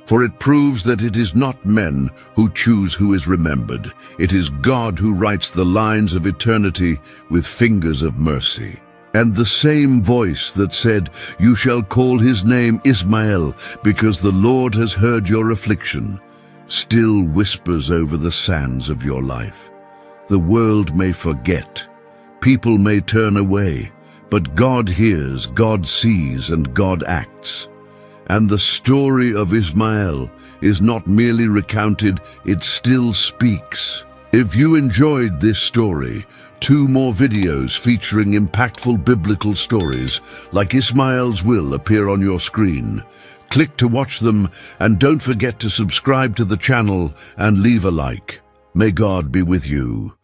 for it proves that it is not men who choose who is remembered. It is God who writes the lines of eternity with fingers of mercy. And the same voice that said, "You shall call his name Ismael, because the Lord has heard your affliction," still whispers over the sands of your life. The world may forget, people may turn away, but God hears, God sees, and God acts. And the story of Ismael is not merely recounted, it still speaks. If you enjoyed this story, 2 more videos featuring impactful biblical stories like Ismael's will appear on your screen. Click to watch them, and don't forget to subscribe to the channel and leave a like. May God be with you.